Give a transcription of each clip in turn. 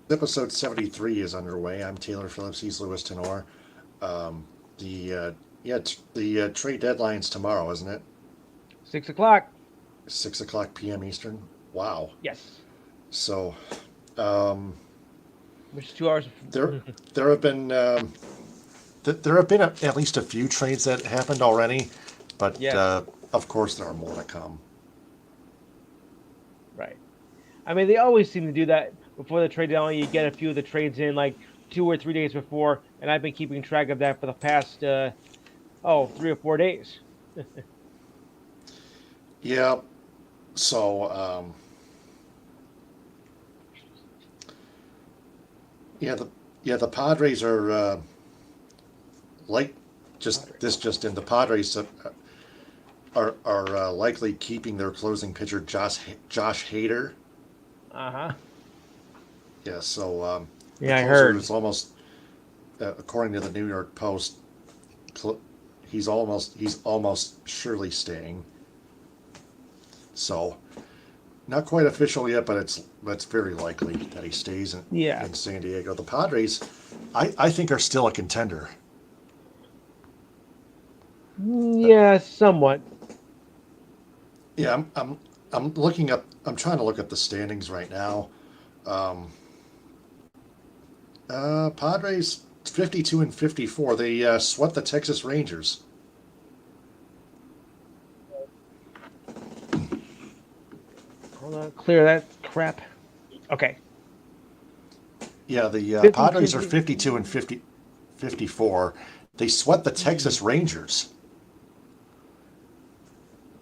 Episode 73 is underway. I'm Taylor Phillips. He's Louis Tenor. The the trade deadline's tomorrow, isn't it? 6 o'clock. 6 o'clock p.m. Eastern. Wow. Yes. So um, Which is 2 hours. there there have been there have been at least a few trades that happened already, but Yes. of course there are more to come. Right. I mean, they always seem to do that before the trade deadline. You get a few of the trades in like 2 or 3 days before, and I've been keeping track of that for the past 3 or 4 days. Yeah. So yeah the Padres are like just in the Padres are likely keeping their closing pitcher Josh Hader. Uh huh. Yeah, so the Yeah, I closer heard. is almost, according to the New York Post, cl- he's almost surely staying. So not quite official yet, but it's very likely that he stays Yeah. in San Diego. The Padres, I think, are still a contender. Uh, Yeah, somewhat. yeah, I'm looking up. I'm trying to look at the standings right now. Um, Padres 52 and 54. They swept the Texas Rangers. Hold on. Clear that crap. Okay. Yeah, the 52. Padres are 52 and 54. They swept the Texas Rangers.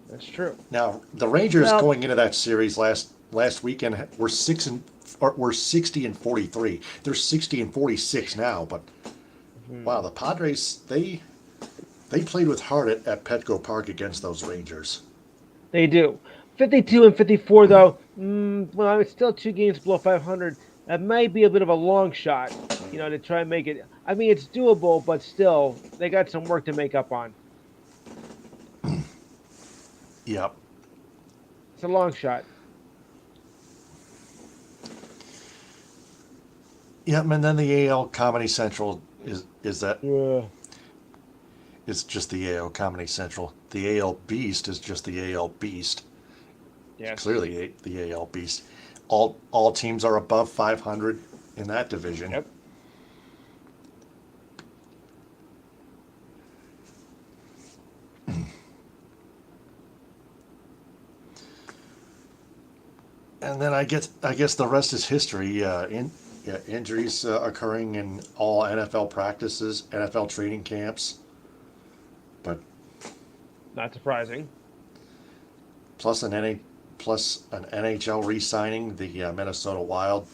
That's true. Now, the Rangers Well, going into that series last weekend were 60 and 43. They're 60 and 46 now, but wow, hmm, the Padres they played with heart at Petco Park against those Rangers. they do. 52 and 54, though. Well, it's still 2 games below 500. That might be a bit of a long shot, to try and make it. I mean, it's doable, but still, they got some work to make up on. Yep. It's a long shot. Yep, and then the AL Comedy Central is that Yeah. is just the AL Comedy Central. The AL Beast is just the AL Beast. Yes. Clearly the AL Beast. All teams are above 500 in that division. Yep. And then I guess the rest is history. Injuries occurring in all NFL practices, NFL training camps, but Not surprising. plus an NA, plus an NHL re-signing the Minnesota Wild.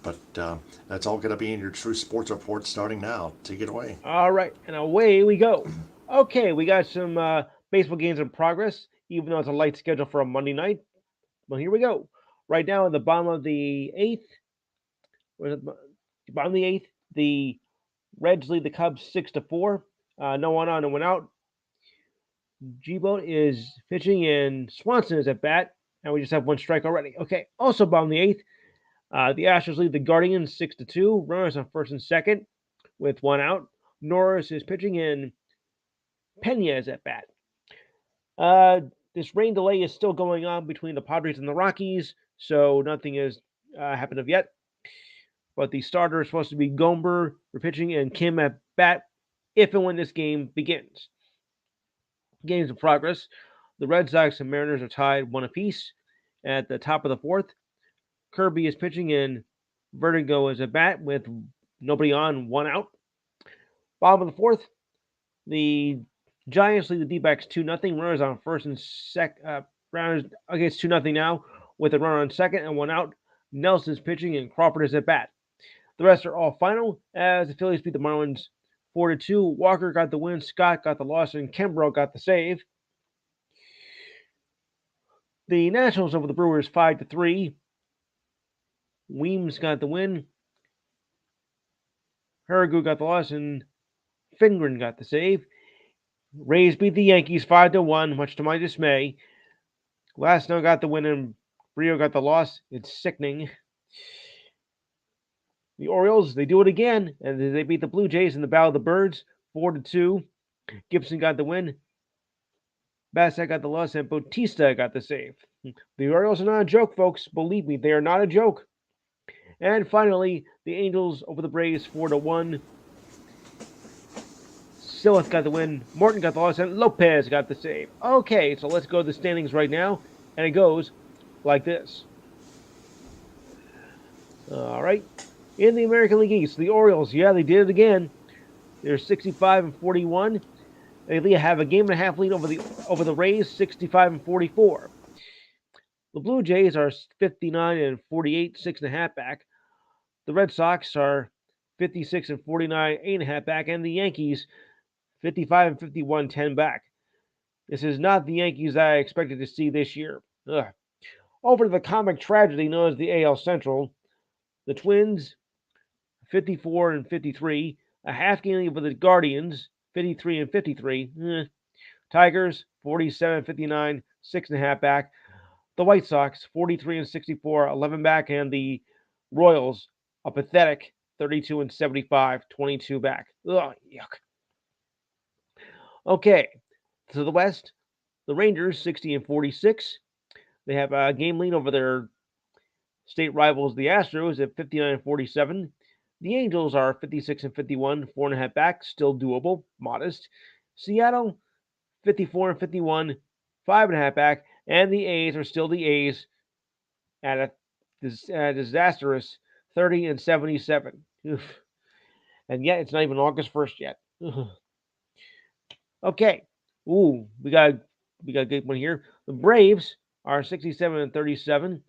But that's all going to be in your True Sports Report starting now. Take it away. All right, and away we go. Okay, we got some baseball games in progress, even though it's a light schedule for a Monday night. Well, here we go. Right now, in the bottom of the eighth, bottom of the eighth, the Reds lead the Cubs 6-4. No one on, no one out. G-Boat is pitching, and Swanson is at bat, and we just have one strike already. Okay, also bottom of the eighth, the Astros lead the Guardians 6-2. Runners on first and second with one out. Norris is pitching, and Pena is at bat. Uh, this rain delay is still going on between the Padres and the Rockies, so nothing has happened of yet. But the starter is supposed to be Gomber for pitching and Kim at bat if and when this game begins. Games in progress. The Red Sox and Mariners are tied one apiece. At the top of the fourth, Kirby is pitching and Vertigo is at bat with nobody on, one out. Bottom of the fourth, the Giants lead the D-backs 2-0. Runners on first and second. Runners okay, it's 2-0 now with a runner on second and one out. Nelson's pitching and Crawford is at bat. The rest are all final as the Phillies beat the Marlins 4-2. Walker got the win, Scott got the loss, and Kimbrough got the save. The Nationals over the Brewers 5-3. Weems got the win, Haragu got the loss, and Fingren got the save. Rays beat the Yankees 5-1, much to my dismay. Glasnow got the win and Rio got the loss. It's sickening. The Orioles, they do it again, and they beat the Blue Jays in the Battle of the Birds, 4-2. Gibson got the win. Bassett got the loss, and Bautista got the save. The Orioles are not a joke, folks. Believe me, they are not a joke. And finally, the Angels over the Braves 4-1. Silith got the win, Morton got the loss, and Lopez got the save. Okay, so let's go to the standings right now, and it goes like this. All right. In the American League East, the Orioles, yeah, they did it again. They're 65-41. They have a game and a half lead over the Rays, 65-44. The Blue Jays are 59-48, 6.5 back. The Red Sox are 56-49, 8.5 back, and the Yankees 55-51, 10 back. This is not the Yankees that I expected to see this year. Ugh. Over to the comic tragedy known as the AL Central, the Twins 54-53, a half game over the Guardians 53-53. Tigers 47-59, 6.5 back. The White Sox 43-64, 11 back, and the Royals a pathetic 32-75, 22 back. Ugh, yuck. Okay, to the West, the Rangers 60-46. They have a game lead over their state rivals, the Astros, at 59-47. The Angels are 56-51, 4.5 back, still doable, modest. Seattle 54-51, 5.5 back, and the A's are still the A's at a disastrous 30-77. Oof. And yet it's not even August 1st yet. Okay. Ooh, we got a good one here. The Braves are 67-37.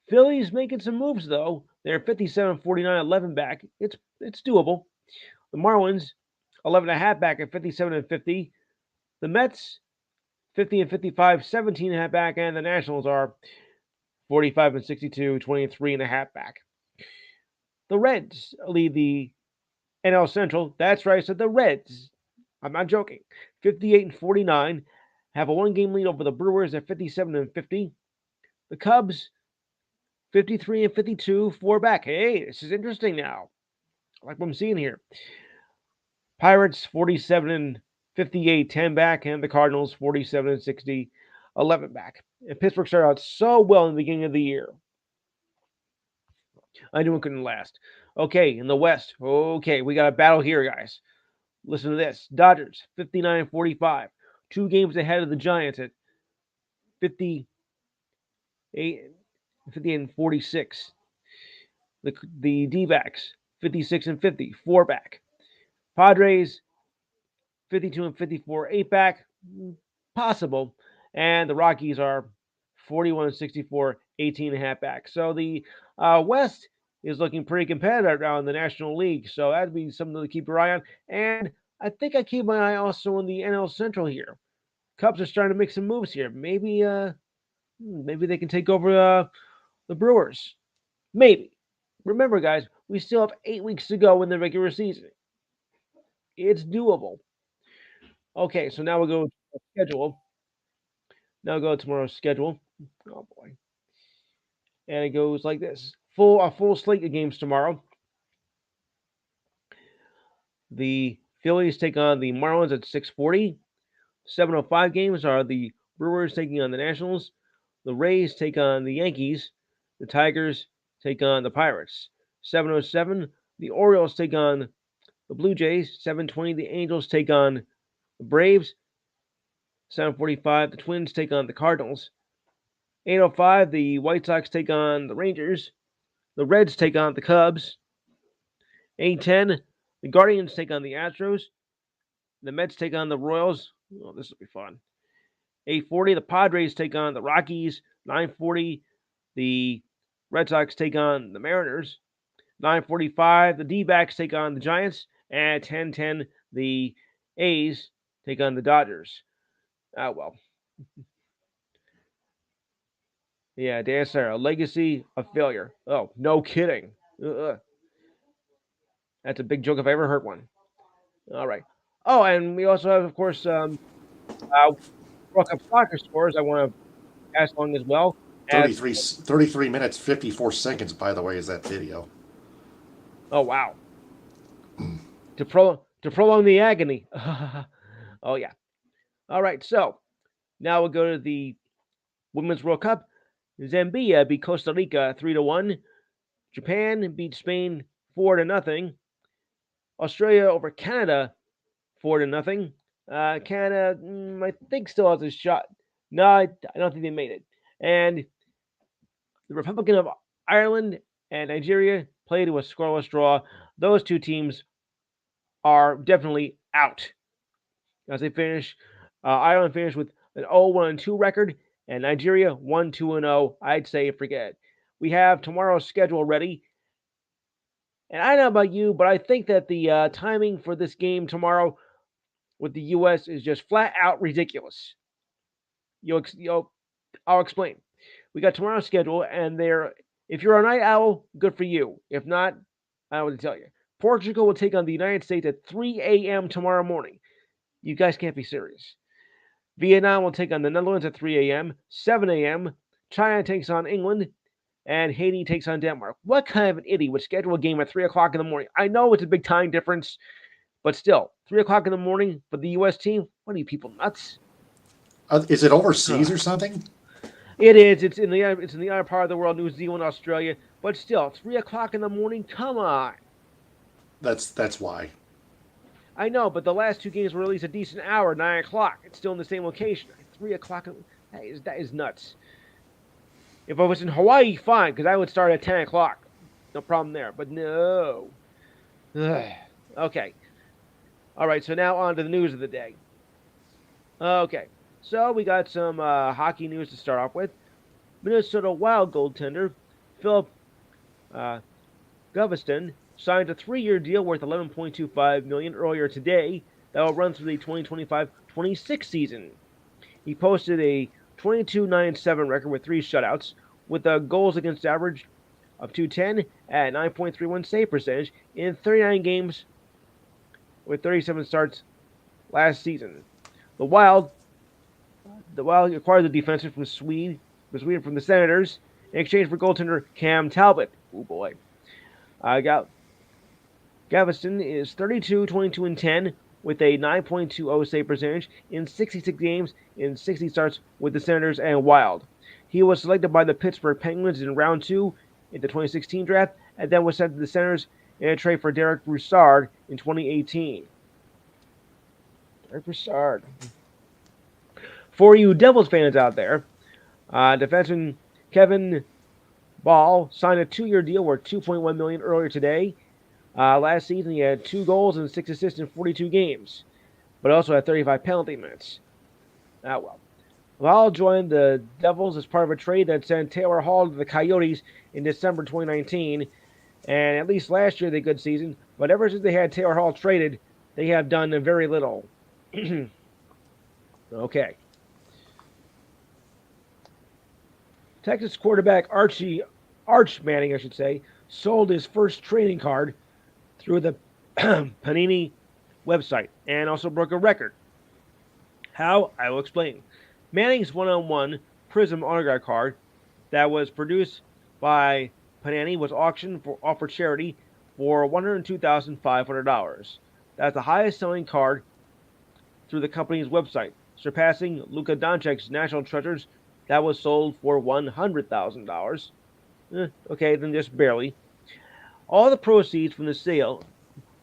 Phillies making some moves though. They're 57-49, 11 back. It's doable. The Marlins 11.5 back at 57-50. The Mets 50-55, 17.5 back, and the Nationals are 45-62, 23.5 back. The Reds lead the NL Central. That's right, I said the Reds. I'm not joking. 58-49, have a one-game lead over the Brewers at 57-50. The Cubs 53-52, 4 back. Hey, this is interesting now. I like what I'm seeing here. Pirates 47-58, 10 back, and the Cardinals 47-60, 11 back. And Pittsburgh started out so well in the beginning of the year. I knew it couldn't last. Okay, in the West. Okay, we got a battle here, guys. Listen to this. Dodgers 59-45, 2 games ahead of the Giants at 58-46. The D-backs 56-50, 4 back. Padres 52-54, 8 back, possible. And the Rockies are 41-64, 18.5 back. So the West is looking pretty competitive now in the National League. So that'd be something to keep your eye on. And I think I keep my eye also on the NL Central here. Cubs are starting to make some moves here. Maybe they can take over the Brewers. Maybe. Remember, guys, we still have 8 weeks to go in the regular season. It's doable. Okay, so now we'll go to the schedule. Now we'll go to tomorrow's schedule. Oh boy. And it goes like this. A full slate of games tomorrow. The Phillies take on the Marlins at 6:40. 7:05 games are the Brewers taking on the Nationals. The Rays take on the Yankees. The Tigers take on the Pirates. 7:07, the Orioles take on the Blue Jays. 7:20, the Angels take on the Braves. 7:45, the Twins take on the Cardinals. 8:05, the White Sox take on the Rangers. The Reds take on the Cubs. 8:10, the Guardians take on the Astros. The Mets take on the Royals. Oh, this will be fun. 8:40, the Padres take on the Rockies. 9:40, the Red Sox take on the Mariners. 9:45, the D-backs take on the Giants. And 10:10, the A's take on the Dodgers. Oh, well. Yeah, Dan Sarah, a legacy of failure. Oh, no kidding. Ugh. That's a big joke if I ever heard one. All right. Oh, and we also have, of course, World Cup soccer scores I want to pass along as well. 33 minutes, 54 seconds, by the way, is that video. Oh wow. To prolong the agony. Oh yeah. All right. So now we'll go to the Women's World Cup. Zambia beat Costa Rica 3-1. Japan beat Spain 4-0. Australia over Canada 4-0. Canada, I think, still has a shot. No, I don't think they made it. And the Republic of Ireland and Nigeria played to a scoreless draw. Those two teams are definitely out as they finish. Ireland finished with an 0-1-2 record, and Nigeria 1-2-0. I'd say forget it. We have tomorrow's schedule ready, and I don't know about you, but I think that the timing for this game tomorrow with the U.S. is just flat out ridiculous. I'll explain. We got tomorrow's schedule, and there, if you're a night owl, good for you. If not, I don't know what to tell you. Portugal will take on the United States at 3 a.m. tomorrow morning. You guys can't be serious. Vietnam will take on the Netherlands at 3 a.m. 7 a.m. China takes on England, and Haiti takes on Denmark. What kind of an idiot would schedule a game at 3 o'clock in the morning? I know it's a big time difference, but still, 3 o'clock in the morning for the U.S. team? What are you people nuts? Is it overseas or something? It is. It's in the other part of the world, New Zealand, Australia. But still, 3 o'clock in the morning. Come on. That's why. I know, but the last two games were at least a decent hour, 9 o'clock. It's still in the same location. 3 o'clock. That is nuts. If I was in Hawaii, fine, because I would start at 10 o'clock. No problem there. But no. Okay. All right. So now on to the news of the day. Okay. So we got some hockey news to start off with. Minnesota Wild goaltender Philip Gustafsson signed a 3-year deal worth $11.25 million earlier today that will run through the 2025-26 season. He posted a 22-9-7 record with 3 shutouts, with a goals against average of .210 at 9.31 save percentage in 39 games with 37 starts last season. The Wild acquired the defenseman from Sweden from the Senators in exchange for goaltender Cam Talbot. Oh boy. Gustafsson is 32, 22, and 10 with a 9.20 save percentage in 66 games in 60 starts with the Senators and Wild. He was selected by the Pittsburgh Penguins in round 2 in the 2016 draft and then was sent to the Senators in a trade for Derek Broussard in 2018. Derek Broussard. For you Devils fans out there, defenseman Kevin Ball signed a 2-year deal worth $2.1 million earlier today. Last season, he had 2 goals and 6 assists in 42 games, but also had 35 penalty minutes. Well. Ball joined the Devils as part of a trade that sent Taylor Hall to the Coyotes in December 2019, and at least last year they had a good season, but ever since they had Taylor Hall traded, they have done very little. Okay. Texas quarterback Arch Manning, I should say, sold his first trading card through the Panini website and also broke a record. How? I will explain. Manning's one-on-one Prism autograph card that was produced by Panini was auctioned off for charity for $102,500. That's the highest selling card through the company's website, surpassing Luka Doncic's National Treasures that was sold for $100,000. Okay, then just barely. All the proceeds from the sale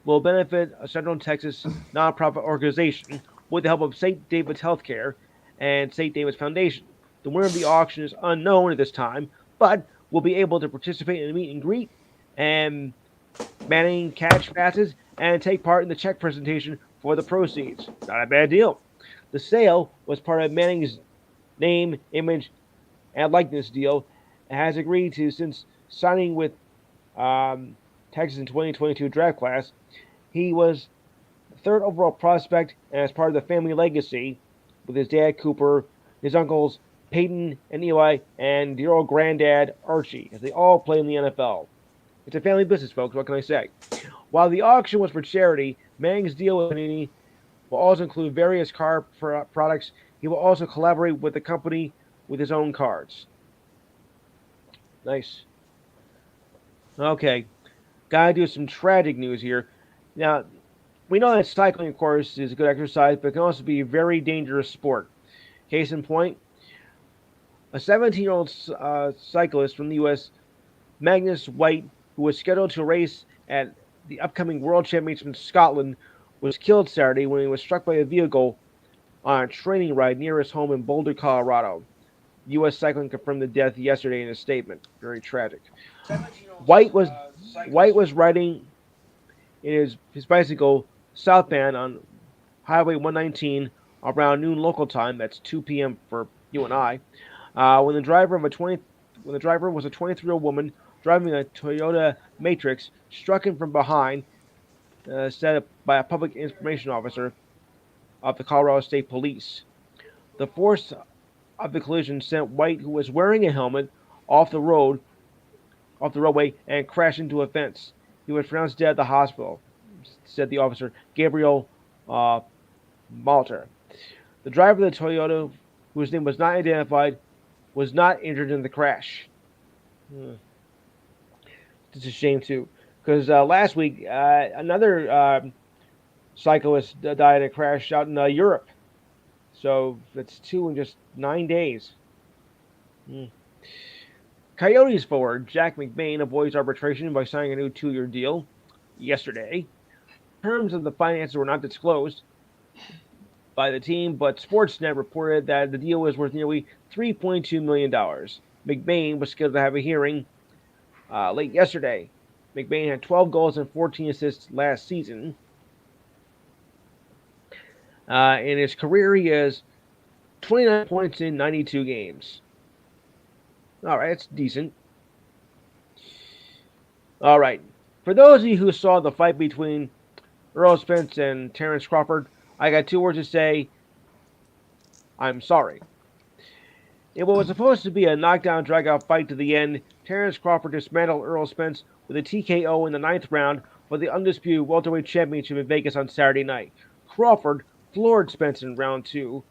will benefit a Central Texas nonprofit organization with the help of St. David's Healthcare and St. David's Foundation. The winner of the auction is unknown at this time, but will be able to participate in a meet and greet and Manning catch passes and take part in the check presentation for the proceeds. Not a bad deal. The sale was part of Manning's name, image, and likeness deal and has agreed to since signing with Texas in 2022 draft class. He was the 3rd overall prospect and as part of the family legacy with his dad Cooper, his uncles Peyton and Eli, and dear old granddad Archie, as they all play in the NFL. It's a family business, folks. What can I say? While the auction was for charity, Manning's deal with Panini will also include various car products. He will also collaborate with the company with his own cards. Nice. Okay. Gotta do some tragic news here. Now, we know that cycling, of course, is a good exercise, but it can also be a very dangerous sport. Case in point, a 17-year-old cyclist from the U.S., Magnus White, who was scheduled to race at the upcoming World Championship in Scotland, was killed Saturday when he was struck by a vehicle on a training ride near his home in Boulder, Colorado. U.S. Cycling confirmed the death yesterday in a statement. Very tragic. White was White was riding in his bicycle southbound on Highway 119 around noon local time. That's 2 p.m. for you and I. When the driver was a 23-year-old woman driving a Toyota Matrix, struck him from behind, said by a public information officer of the Colorado State Police. The force of the collision sent White, who was wearing a helmet, off the roadway, and crashed into a fence. He was pronounced dead at the hospital, said the officer, Gabriel Malter. The driver of the Toyota, whose name was not identified, was not injured in the crash. It's a shame, too, because last week another cyclist died in a crash out in Europe. So that's 2 in just 9 days. Coyotes forward Jack McBain avoids arbitration by signing a new 2-year deal yesterday. Terms of the finances were not disclosed by the team, but Sportsnet reported that the deal was worth nearly $3.2 million. McBain was scheduled to have a hearing late yesterday. McBain had 12 goals and 14 assists last season. In his career, he has 29 points in 92 games. All right, that's decent. All right. For those of you who saw the fight between Errol Spence and Terrence Crawford, I got 2 words to say. I'm sorry. In what was supposed to be a knockdown, drag-out fight to the end, Terrence Crawford dismantled Errol Spence with a TKO in the 9th round for the undisputed welterweight championship in Vegas on Saturday night. Crawford floored Spence in round 2,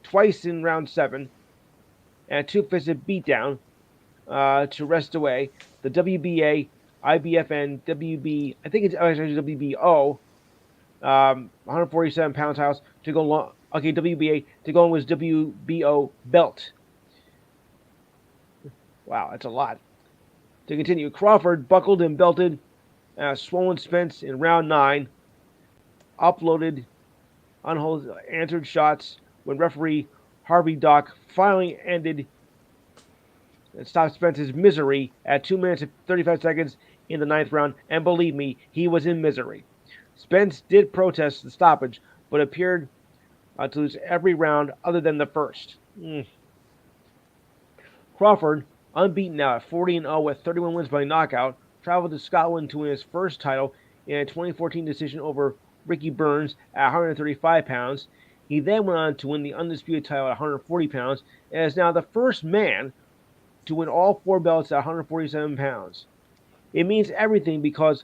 twice in round 7, and a 2-fisted beatdown to wrest away the WBA, IBF, and WB. I think it's actually WBO. 147 pounds house to go long. Okay, WBA to go on was WBO belt. Wow, that's a lot. To continue, Crawford buckled and belted swollen Spence in round 9. Uploaded unanswered shots when referee Harvey Dock finally ended and stopped Spence's misery at 2 minutes and 35 seconds in the 9th round. And believe me, he was in misery. Spence did protest the stoppage, but appeared to lose every round other than the first. Crawford, unbeaten now at 40-0 with 31 wins by knockout, traveled to Scotland to win his first title in a 2014 decision over Ricky Burns at 135 pounds. He then went on to win the undisputed title at 140 pounds and is now the first man to win all 4 belts at 147 pounds. It means everything because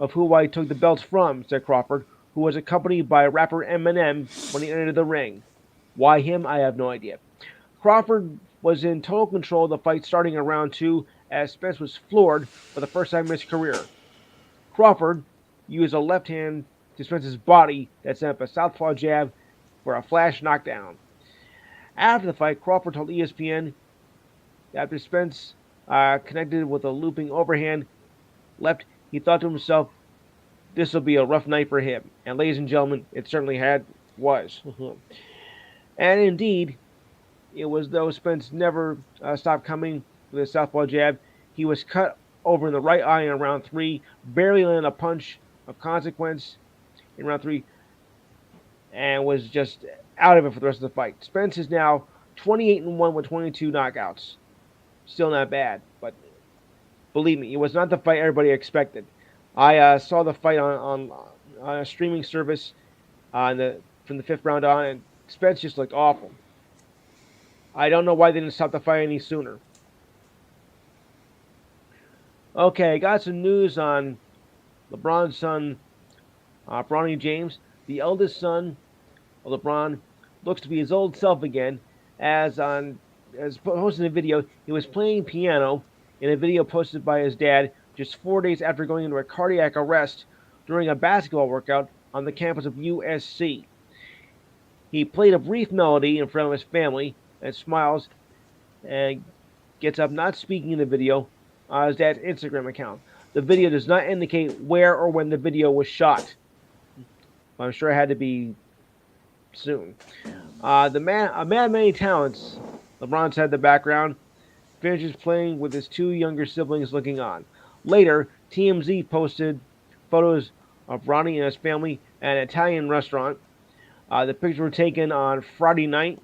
of who I took the belts from, said Crawford, who was accompanied by rapper Eminem when he entered the ring. Why him, I have no idea. Crawford was in total control of the fight starting in round 2 as Spence was floored for the first time in his career. Crawford used a left hand to Spence's body that sent up a southpaw jab for a flash knockdown. After the fight, Crawford told ESPN that after Spence connected with a looping overhand left, he thought to himself, this will be a rough night for him. And ladies and gentlemen, it certainly was. And indeed, it was though Spence never stopped coming with a southpaw jab. He was cut over in the right eye in round 3, barely landed a punch of consequence in round 3, and was just out of it for the rest of the fight. Spence is now 28-1 with 22 knockouts. Still not bad, but believe me, it was not the fight everybody expected. I saw the fight on a streaming service from the 5th round on, and Spence just looked awful. I don't know why they didn't stop the fight any sooner. Okay, got some news on LeBron's son, Bronny James. The eldest son of LeBron looks to be his old self again, as posted in a video, he was playing piano in a video posted by his dad, just 4 days after going into a cardiac arrest during a basketball workout on the campus of USC. He played a brief melody in front of his family and smiles and gets up, not speaking in the video on his dad's Instagram account. The video does not indicate where or when the video was shot. I'm sure it had to be soon. A man of many talents, LeBron said in the background, finishes playing with his two younger siblings looking on. Later, TMZ posted photos of Ronnie and his family at an Italian restaurant. The pictures were taken on Friday night.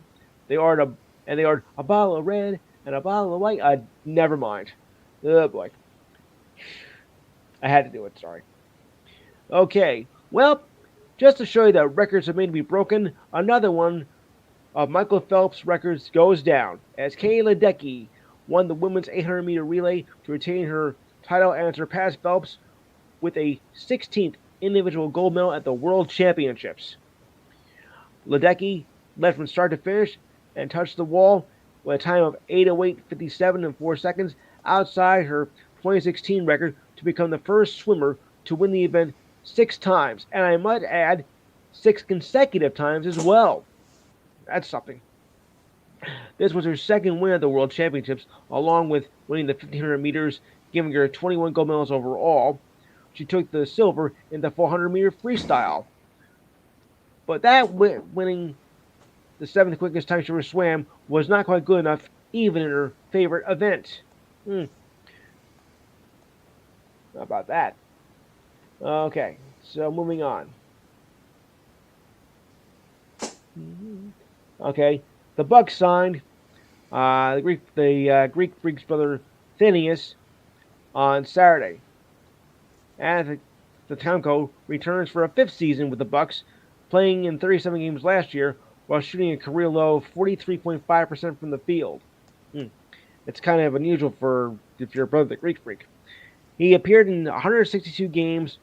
They ordered a bottle of red and a bottle of white. Never mind. Oh boy, I had to do it. Sorry. Okay, well, just to show you that records are made to be broken, another one of Michael Phelps' records goes down as Katie Ledecky won the women's 800-meter relay to retain her title and surpass Phelps with a 16th individual gold medal at the World Championships. Ledecky led from start to finish and touched the wall with a time of 8:08:57 and 4 seconds outside her 2016 record to become the first swimmer to win the event 6 times, and I might add 6 consecutive times as well. That's something. This was her second win at the World Championships, along with winning the 1500 meters, giving her 21 gold medals overall. She took the silver in the 400-meter freestyle. But that winning the 7th quickest time she ever swam was not quite good enough, even in her favorite event. How about that? Okay, so moving on. Okay, the Bucks signed the Greek Freak's brother Phineas on Saturday, and the Tomko returns for a 5th season with the Bucks, playing in 37 games last year while shooting a career low 43.5% from the field. It's kind of unusual for if you're a brother the Greek Freak. He appeared in 162 games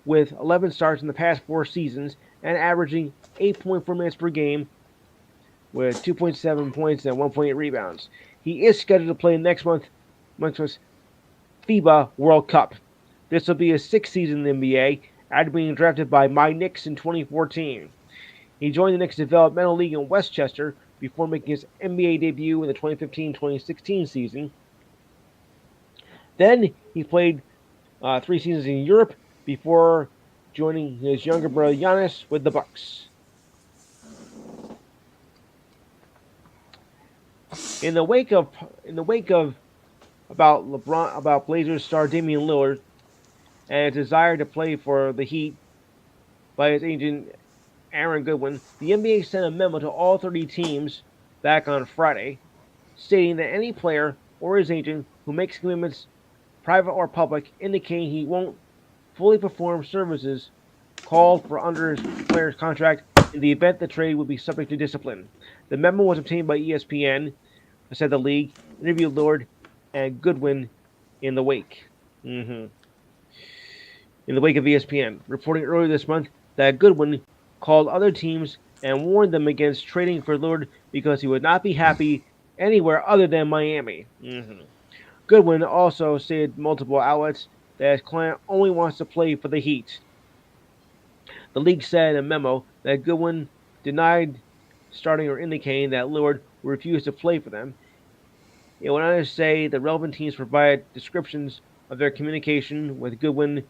with 11 starts in the past 4 seasons and averaging 8.4 minutes per game with 2.7 points and 1.8 rebounds. He is scheduled to play next month's FIBA World Cup. This will be his 6th season in the NBA, after being drafted by my Knicks in 2014. He joined the Knicks Developmental League in Westchester before making his NBA debut in the 2015-2016 season. Then he played 3 seasons in Europe before joining his younger brother Giannis with the Bucks. In the wake of about Blazers star Damian Lillard and his desire to play for the Heat by his agent Aaron Goodwin, the NBA sent a memo to all 30 teams back on Friday, stating that any player or his agent who makes commitments, private or public, indicating he won't fully perform services called for under his player's contract in the event the trade would be subject to discipline. The memo was obtained by ESPN, said the league, interviewed Lillard and Goodwin in the wake. In the wake of ESPN, reporting earlier this month that Goodwin called other teams and warned them against trading for Lillard because he would not be happy anywhere other than Miami. Goodwin also said multiple outlets that his client only wants to play for the Heat. The league said in a memo that Goodwin denied starting or indicating that Lillard would refuse to play for them. It went on to say the relevant teams provided descriptions of their communication with Goodwin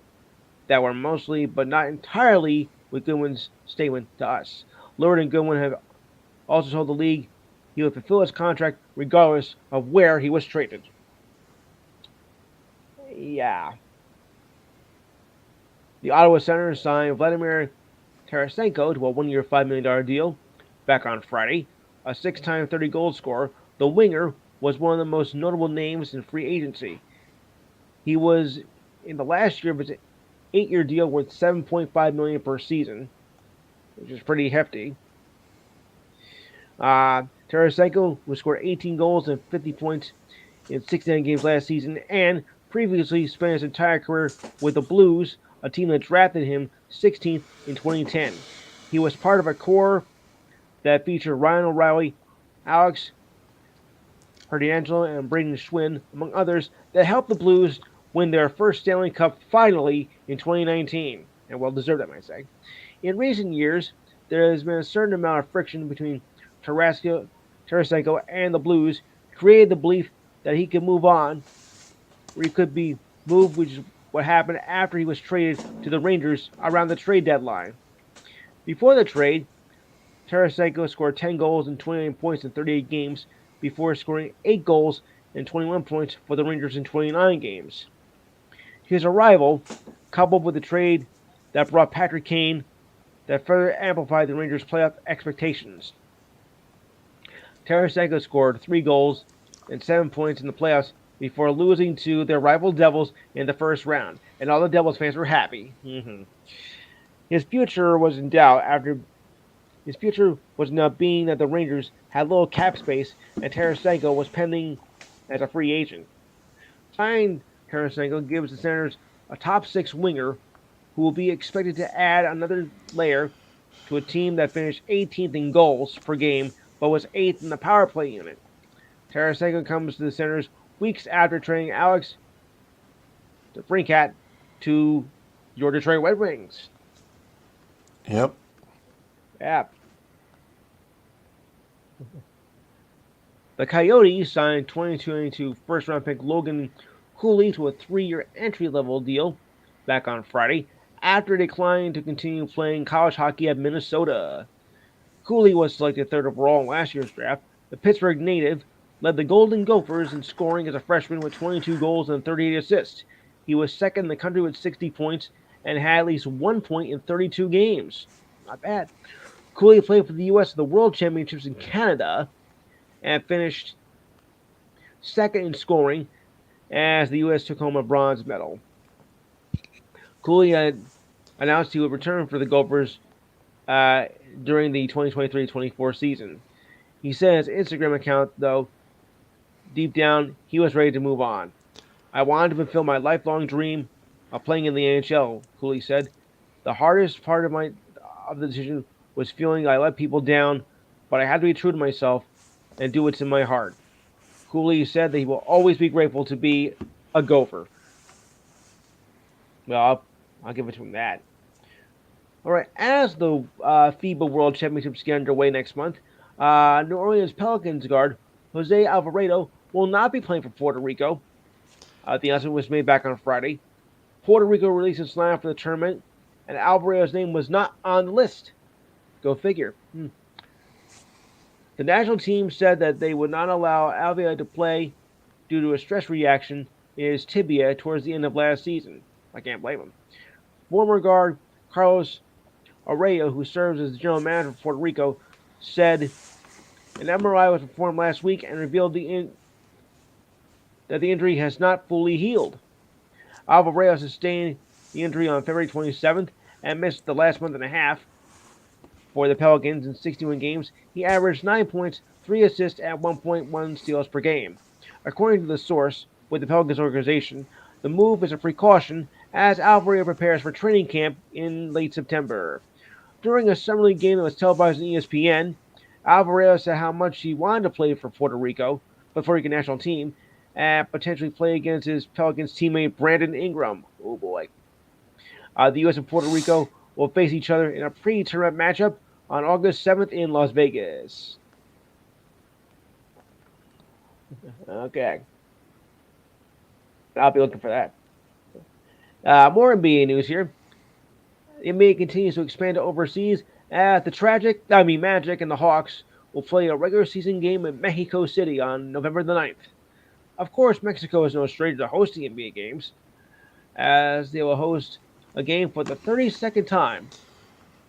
that were mostly, but not entirely, with Goodwin's statement to us. Lillard and Goodwin have also told the league he would fulfill his contract regardless of where he was traded. Yeah. The Ottawa Senators signed Vladimir Tarasenko to a 1-year, $5 million deal back on Friday. A 6-time 30-goal scorer, the winger was one of the most notable names in free agency. He was in the last year of his 8-year deal worth $7.5 million per season, which is pretty hefty. Tarasenko, who scored 18 goals and 50 points in 69 games last season, and previously spent his entire career with the Blues, a team that drafted him 16th in 2010. He was part of a core that featured Ryan O'Reilly, Alex Pietrangelo, and Braden Schwinn, among others, that helped the Blues win their first Stanley Cup finally in 2019, and well deserved, I might say. In recent years, there has been a certain amount of friction between Tarasenko and the Blues, created the belief that he could move on, or he could be moved, which is what happened after he was traded to the Rangers around the trade deadline. Before the trade, Tarasenko scored 10 goals and 29 points in 38 games before scoring 8 goals and 21 points for the Rangers in 29 games. His arrival, coupled with the trade that brought Patrick Kane, that further amplified the Rangers' playoff expectations. Tarasenko scored 3 goals and 7 points in the playoffs before losing to their rival Devils in the first round, and all the Devils fans were happy. His future was in doubt after his future was now being that the Rangers had little cap space and Tarasenko was pending as a free agent. Signing Tarasenko gives the Senators a top 6 winger who will be expected to add another layer to a team that finished 18th in goals per game but was 8th in the power play unit. Tarasenko comes to the Senators weeks after trading Alex DeBrincat to your Detroit Red Wings. Yep. Yeah. The Coyotes signed 2022 first-round pick Logan Cooley to a 3-year entry-level deal back on Friday after declining to continue playing college hockey at Minnesota. Cooley was selected 3rd overall in last year's draft. The Pittsburgh native led the Golden Gophers in scoring as a freshman with 22 goals and 38 assists. He was second in the country with 60 points and had at least 1 point in 32 games. Not bad. Cooley played for the U.S. at the World Championships in Canada and finished second in scoring as the U.S. took home a bronze medal. Cooley had announced he would return for the Gophers during the 2023-24 season. He said in his Instagram account, though, deep down, he was ready to move on. I wanted to fulfill my lifelong dream of playing in the NHL, Cooley said. The hardest part of the decision was feeling I let people down, but I had to be true to myself and do what's in my heart. Cooley said that he will always be grateful to be a Gopher. Well, I'll give it to him that. All right, as the FIBA World Championships get underway next month, New Orleans Pelicans guard Jose Alvarado will not be playing for Puerto Rico. The announcement was made back on Friday. Puerto Rico released its lineup for the tournament, and Alvarado's name was not on the list. Go figure. The national team said that they would not allow Alvarado to play due to a stress reaction in his tibia towards the end of last season. I can't blame him. Former guard Carlos Arroyo, who serves as the general manager for Puerto Rico, said an MRI was performed last week and revealed that the injury has not fully healed. Alvarado sustained the injury on February 27th and missed the last month and a half. For the Pelicans in 61 games, he averaged 9 points, 3 assists, and 1.1 steals per game. According to the source with the Pelicans organization, the move is a precaution as Alvarado prepares for training camp in late September. During a summer league game that was televised on ESPN, Alvarado said how much he wanted to play for Puerto Rico national team, and potentially play against his Pelicans teammate Brandon Ingram. Oh boy. The U.S. and Puerto Rico will face each other in a pre-tournament matchup on August 7th in Las Vegas. Okay. I'll be looking for that. More NBA news here. The NBA continues to expand to overseas as Magic and the Hawks will play a regular season game in Mexico City on November the 9th. Of course, Mexico is no stranger to hosting NBA games, as they will host a game for the 32nd time.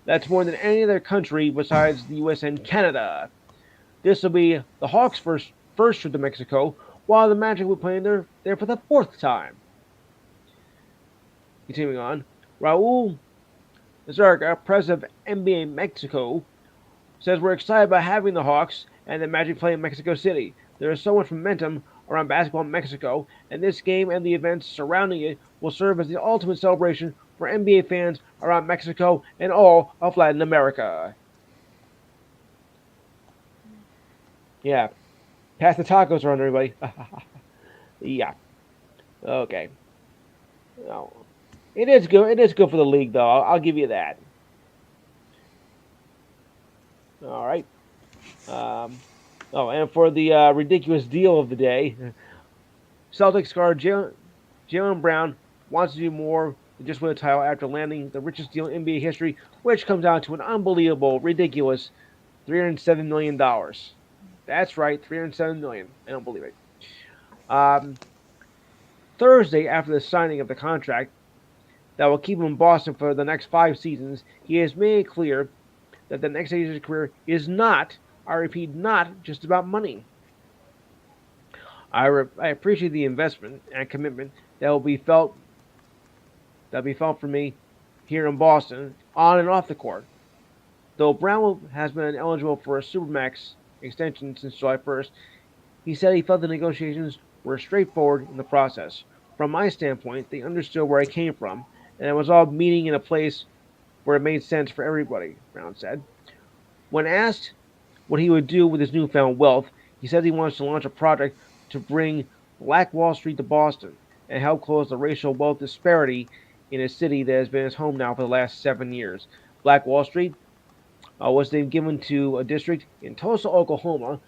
That's more than any other country besides the U.S. and Canada. This will be the Hawks' first trip to Mexico, while the Magic will be playing there for the 4th time. Continuing on, Raul Zarca, president of NBA Mexico, says we're excited about having the Hawks and the Magic play in Mexico City. There is so much momentum around basketball in Mexico, and this game and the events surrounding it will serve as the ultimate celebration for NBA fans around Mexico and all of Latin America. Yeah. Pass the tacos around, everybody. Yeah. Okay. No, it is good. It is good for the league, though. I'll give you that. All right. Um, oh, and for the ridiculous deal of the day, Celtics guard Jalen Brown wants to do more than just win a title after landing the richest deal in NBA history, which comes out to an unbelievable, ridiculous $307 million. That's right, 307 million. I don't believe it. Um, Thursday, after the signing of the contract that will keep him in Boston for the next 5 seasons, he has made it clear that the next stage of his career is not, I repeat, not just about money. I appreciate the investment and commitment that will be felt for me here in Boston, on and off the court. Though Brown has been eligible for a supermax extension since July 1st, he said he felt the negotiations were straightforward in the process. From my standpoint, they understood where I came from, and it was all meeting in a place where it made sense for everybody, Brown said. When asked what he would do with his newfound wealth, he said he wants to launch a project to bring Black Wall Street to Boston and help close the racial wealth disparity in a city that has been his home now for the last 7 years. Black Wall Street was then given to a district in Tulsa, Oklahoma,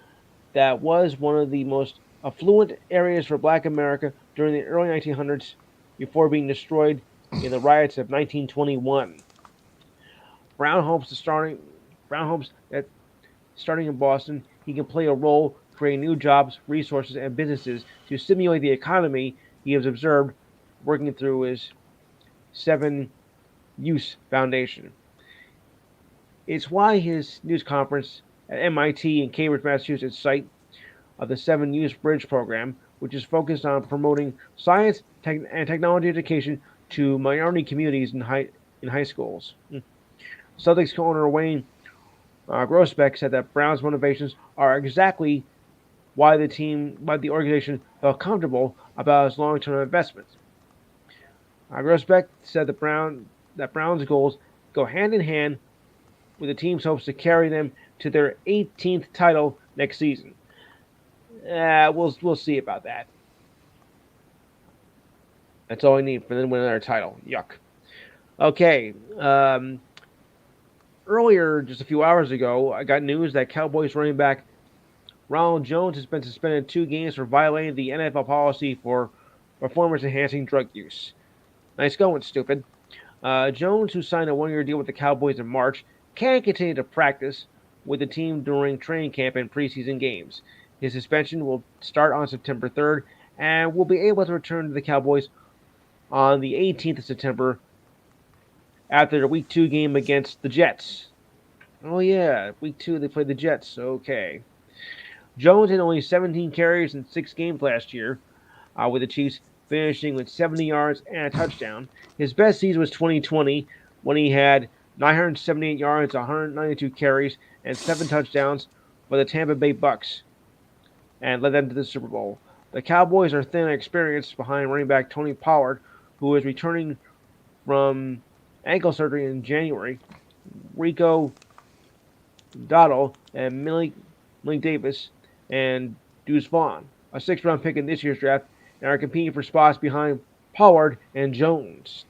that was one of the most affluent areas for Black America during the early 1900s before being destroyed in the riots of 1921. Brown hopes to starting Brown hopes that starting in Boston, he can play a role creating new jobs, resources, and businesses to stimulate the economy he has observed working through his Seven Use Foundation. It's why his news conference at MIT in Cambridge, Massachusetts site of the Seven Use Bridge program, which is focused on promoting science and technology education to minority communities in high schools. Celtics owner Wayne Grossbeck said that Brown's motivations are exactly why the organization felt comfortable about its long-term investments. Grossbeck said that Brown's goals go hand in hand with the team's hopes to carry them to their 18th title next season. We'll see about that. That's all I need for them to win another title. Yuck. Okay. Earlier, just a few hours ago, I got news that Cowboys running back Ronald Jones has been suspended 2 games for violating the NFL policy for performance-enhancing drug use. Nice going, stupid. Jones, who signed a 1-year deal with the Cowboys in March, can continue to practice with the team during training camp and preseason games. His suspension will start on September 3rd and will be able to return to the Cowboys on the 18th of September after the Week 2 game against the Jets. Oh, yeah, Week 2 they played the Jets. Okay. Jones had only 17 carries in 6 games last year, with the Chiefs finishing with 70 yards and a touchdown. His best season was 2020, when he had 978 yards, 192 carries, and 7 touchdowns for the Tampa Bay Bucks, and led them to the Super Bowl. The Cowboys are thin on experience behind running back Tony Pollard, who is returning from ankle surgery in January. Rico Dowdle and Malik Davis and Deuce Vaughn, a 6th-round pick in this year's draft, and are competing for spots behind Pollard and Jones.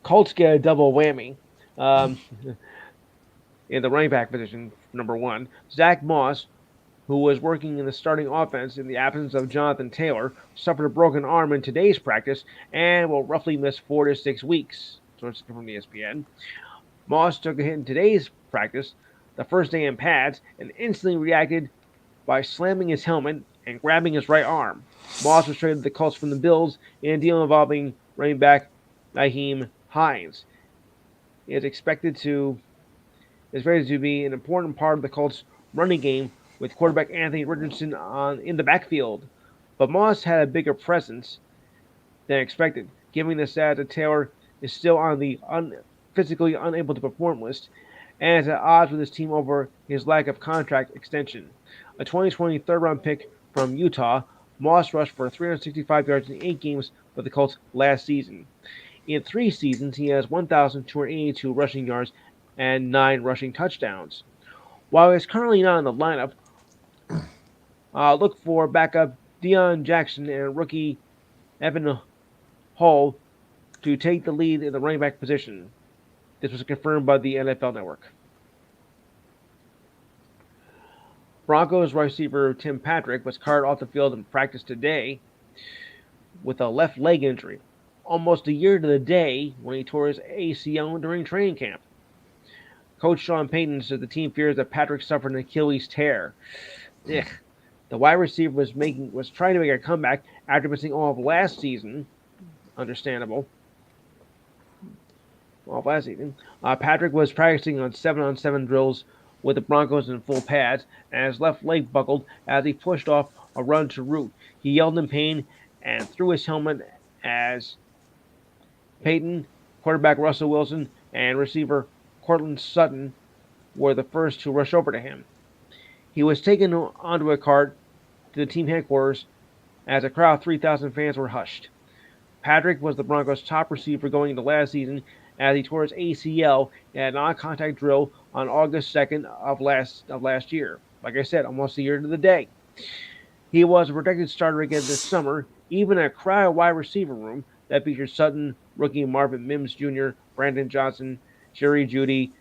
Colts get a double whammy in the running back position, number one. Zach Moss, who was working in the starting offense in the absence of Jonathan Taylor, suffered a broken arm in today's practice and will roughly miss 4 to 6 weeks, sources from ESPN. Moss took a hit in today's practice, the first day in pads, and instantly reacted by slamming his helmet and grabbing his right arm. Moss was traded to the Colts from the Bills in a deal involving running back Nyheim Hines. He is expected to be an important part of the Colts' running game with quarterback Anthony Richardson in the backfield. But Moss had a bigger presence than expected, given the stat that Taylor is still on the physically unable to perform list and is at odds with his team over his lack of contract extension. A 2020 third-round pick from Utah, Moss rushed for 365 yards in 8 games for the Colts last season. In 3 seasons, he has 1,282 rushing yards and 9 rushing touchdowns. While he's currently not in the lineup, look for backup Deion Jackson and rookie Evan Hull to take the lead in the running back position. This was confirmed by the NFL Network. Broncos receiver Tim Patrick was carted off the field in practice today with a left leg injury, almost a year to the day when he tore his ACL during training camp. Coach Sean Payton said the team fears that Patrick suffered an Achilles tear. Ugh. The wide receiver was trying to make a comeback after missing all of last season. Understandable. All of last season. Patrick was practicing on 7-on-7 drills with the Broncos in full pads, and his left leg buckled as he pushed off a run to root. He yelled in pain and threw his helmet as Payton, quarterback Russell Wilson, and receiver Cortland Sutton were the first to rush over to him. He was taken onto a cart to the team headquarters as a crowd of 3,000 fans were hushed. Patrick was the Broncos' top receiver going into last season as he tore his ACL in a non-contact drill on August 2nd of last year. Like I said, almost a year to the day. He was a projected starter again this summer, even in a crowded wide receiver room that featured Sutton, rookie Marvin Mims Jr., Brandon Johnson, Jerry Jeudy,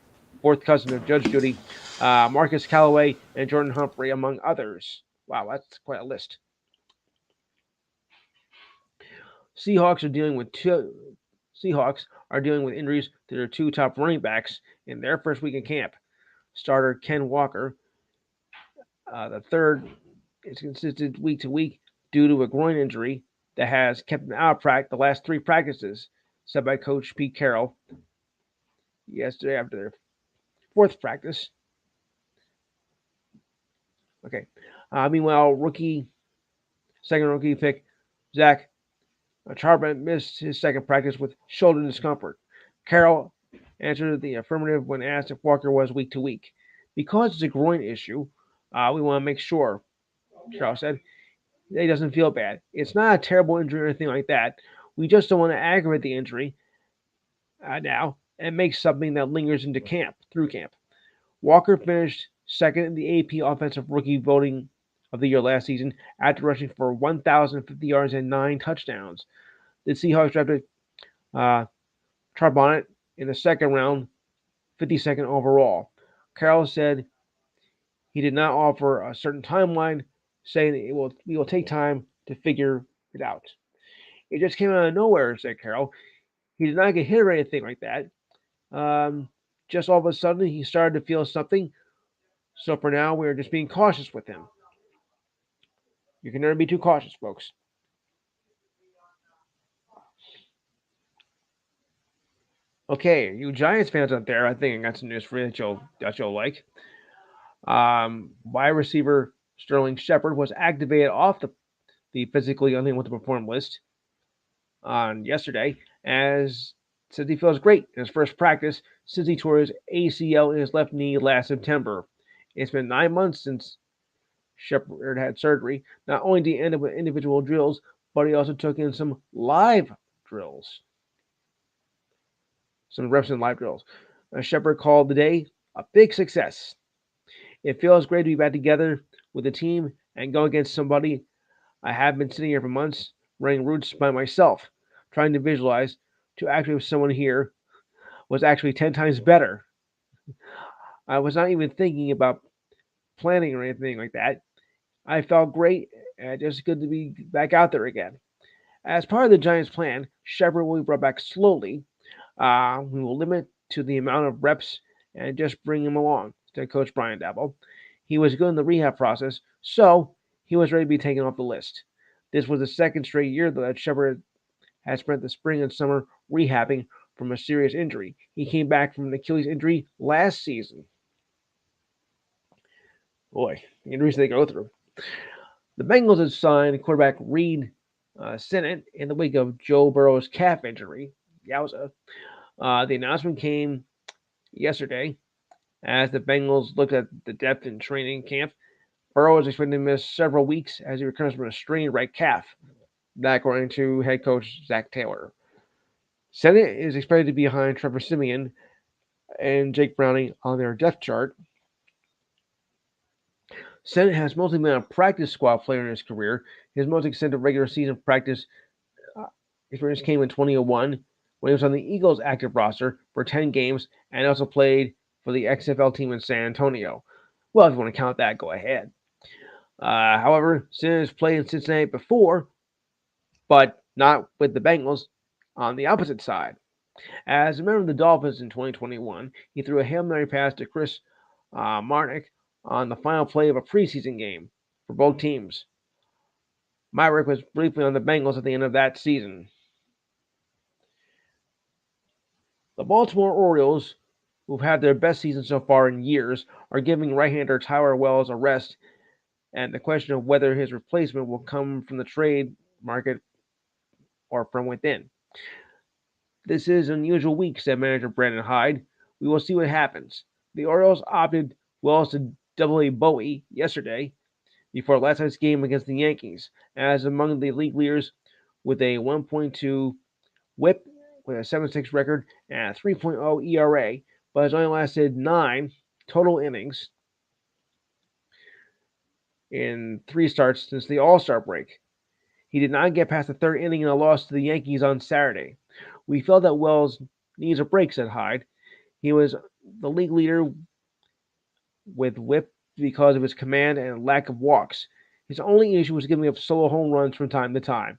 fourth cousin of Judge Judy, Marcus Callaway, and Jordan Humphrey, among others. Wow, that's quite a list. Seahawks are dealing with injuries to their two top running backs in their first week in camp. Starter Ken Walker, the third, is consistent week to week due to a groin injury that has kept him out of the last three practices, said by Coach Pete Carroll yesterday after their fourth practice. Okay. Meanwhile, second rookie pick, Zach Charbonnet missed his second practice with shoulder discomfort. Carroll answered the affirmative when asked if Walker was week to week. Because it's a groin issue, we want to make sure, Carroll said, that he doesn't feel bad. It's not a terrible injury or anything like that. We just don't want to aggravate the injury now and make something that lingers into through camp. Walker finished second in the AP Offensive Rookie voting of the year last season after rushing for 1,050 yards and 9 touchdowns. The Seahawks drafted Charbonnet in the second round, 52nd overall. Carroll said he did not offer a certain timeline, saying we will take time to figure it out. It just came out of nowhere, said Carroll. He did not get hit or anything like that. Just all of a sudden, he started to feel something. So for now, we're just being cautious with him. You can never be too cautious, folks. Okay, you Giants fans out there, I think I got some news for you that you'll like. Wide receiver Sterling Shepard was activated off the physically unable to perform list on yesterday, as says he feels great in his first practice since he tore his ACL in his left knee last September. It's been 9 months since Shepard had surgery. Not only did he end up with individual drills, but he also took in some live drills. Some reps in live drills. Shepard called the day a big success. It feels great to be back together with the team and go against somebody I have been sitting here for months, running routes by myself, trying to visualize to actually have someone here was actually 10 times better. I was not even thinking about planning or anything like that. I felt great and just good to be back out there again. As part of the Giants' plan, Shepard will be brought back slowly. We will limit to the amount of reps and just bring him along, said Coach Brian Dabble. He was good in the rehab process, so he was ready to be taken off the list. This was the second straight year that Shepard had spent the spring and summer rehabbing from a serious injury. He came back from an Achilles injury last season. Boy, the injuries they go through. The Bengals had signed quarterback Reed Sinnett in the wake of Joe Burrow's calf injury. Yowza. The announcement came yesterday as the Bengals looked at the depth in training camp. Burrow is expected to miss several weeks as he returns from a strained right calf, that according to head coach Zach Taylor. Sinnett is expected to be behind Trevor Siemian and Jake Browning on their depth chart. Sinnett has mostly been a practice squad player in his career. His most extended regular season practice experience came in 2001 when he was on the Eagles active roster for 10 games and also played for the XFL team in San Antonio. Well, if you want to count that, go ahead. However, Sanders played in Cincinnati before, but not with the Bengals on the opposite side. As a member of the Dolphins in 2021, he threw a Hail Mary pass to Chris Marnick on the final play of a preseason game for both teams. Myrick was briefly on the Bengals at the end of that season. The Baltimore Orioles, who've had their best season so far in years, are giving right-hander Tyler Wells a rest, and the question of whether his replacement will come from the trade market or from within. This is an unusual week, said manager Brandon Hyde. We will see what happens. The Orioles opted Wells to double A Bowie yesterday before last night's game against the Yankees, as among the league leaders with a 1.2 whip, with a 7.6 record, and a 3.0 ERA, but has only lasted 9 total innings in 3 starts since the All-Star break. He did not get past the 3rd inning in a loss to the Yankees on Saturday. We felt that Wells needs a break, said Hyde. He was the league leader with whip because of his command and lack of walks. His only issue was giving up solo home runs from time to time.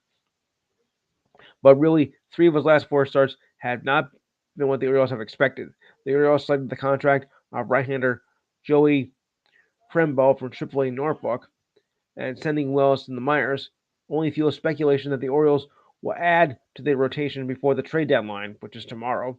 But really, 3 of his last 4 starts have not been what the Orioles have expected. The Orioles selected the contract of right-hander Joey Frembo from AAA Norfolk, and sending Wells to the minors only fuels speculation that the Orioles will add to the rotation before the trade deadline, which is tomorrow.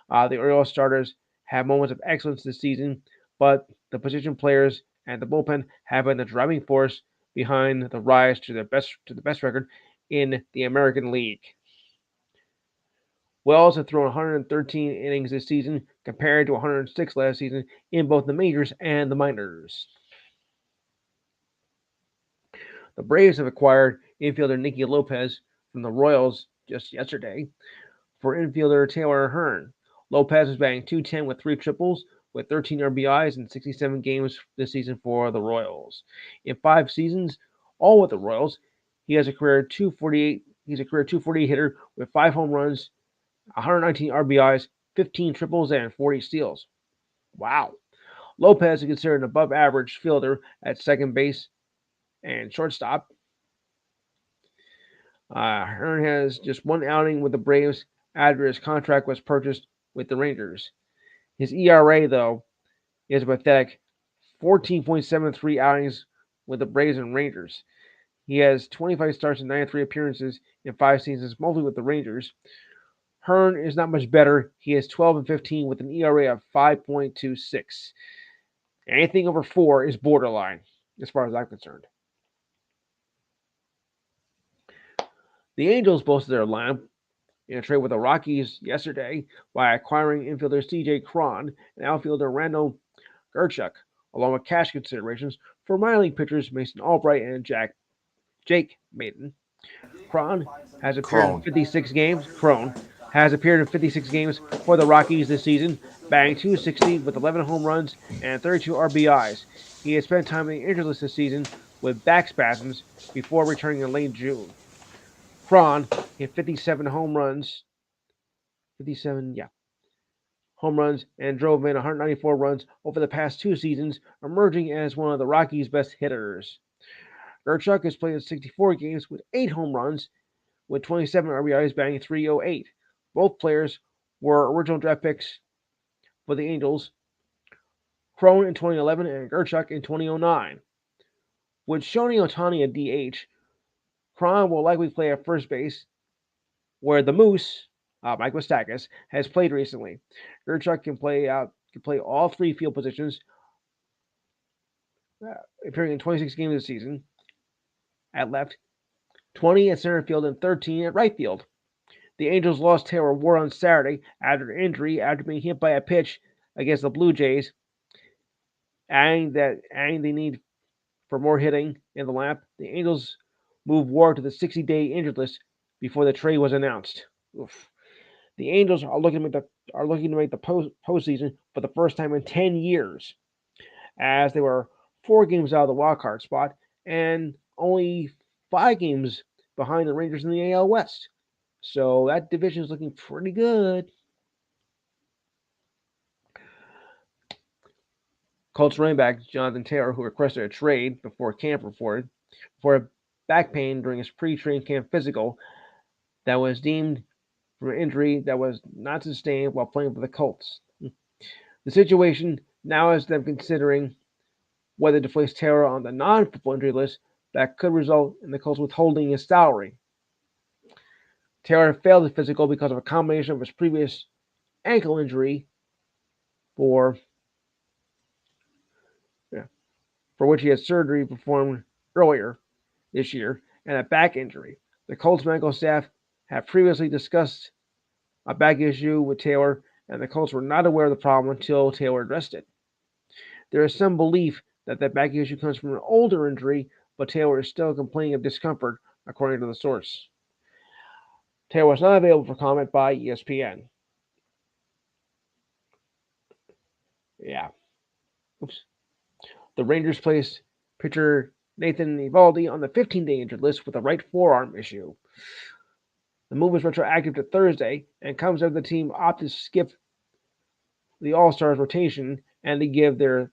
The Orioles starters have moments of excellence this season, but the position players and the bullpen have been the driving force behind the rise to the best record in the American League. Wells has thrown 113 innings this season compared to 106 last season in both the majors and the minors. The Braves have acquired infielder Nicky Lopez from the Royals just yesterday for infielder Taylor Hearn. Lopez is batting .210 with 3 triples, with 13 RBIs in 67 games this season for the Royals. In 5 seasons, all with the Royals, he has a career 248. He's a career 248 hitter with 5 home runs, 119 RBIs, 15 triples, and 40 steals. Wow. Lopez is considered an above-average fielder at second base and shortstop. Hearn has just 1 outing with the Braves after his contract was purchased with the Rangers. His ERA, though, is a pathetic 14.73 outings with the Braves and Rangers. He has 25 starts and 93 appearances in 5 seasons, mostly with the Rangers. Hearn is not much better. He is 12-15 with an ERA of 5.26. Anything over 4 is borderline, as far as I'm concerned. The Angels boasted their lineup in a trade with the Rockies yesterday by acquiring infielder C.J. Cron and outfielder Randall Grichuk, along with cash considerations for minor league pitchers Mason Albright and Jake Maiden. Cron has appeared in 56 games. Crone has appeared in 56 games for the Rockies this season, batting .260 with 11 home runs and 32 RBIs. He has spent time in the injured list this season with back spasms before returning in late June. Cron hit 57 home runs, and drove in 194 runs over the past 2 seasons, emerging as one of the Rockies' best hitters. Grichuk has played in 64 games with 8 home runs, with 27 RBIs, batting .308. Both players were original draft picks for the Angels, Crone in 2011 and Grichuk in 2009. With Shohei Ohtani at DH, Cron will likely play at first base, where the Moose, Mike Moustakas, has played recently. Grichuk can play all 3 field positions, appearing in 26 games this season at left, 20 at center field, and 13 at right field. The Angels lost Taylor Ward on Saturday after an injury after being hit by a pitch against the Blue Jays, adding the need for more hitting in the lineup. The Angels moved Ward to the 60-day injured list before the trade was announced. Oof. The Angels are looking to make the postseason for the first time in 10 years, as they were 4 games out of the wild card spot and only 5 games behind the Rangers in the AL West. So that division is looking pretty good. Colts running back Jonathan Taylor, who requested a trade before camp reported for back pain during his pre-training camp physical that was deemed from an injury that was not sustained while playing for the Colts. The situation now has them considering whether to place Taylor on the non-football injury list that could result in the Colts withholding his salary. Taylor failed his physical because of a combination of his previous ankle injury for which he had surgery performed earlier this year and a back injury. The Colts medical staff had previously discussed a back issue with Taylor, and the Colts were not aware of the problem until Taylor addressed it. There is some belief that the back issue comes from an older injury, but Taylor is still complaining of discomfort, according to the source. Taylor was not available for comment by ESPN. Yeah. Oops. The Rangers placed pitcher Nathan Eovaldi on the 15-day injured list with a right forearm issue. The move is retroactive to Thursday and comes after the team opted to skip the All-Stars rotation and to give their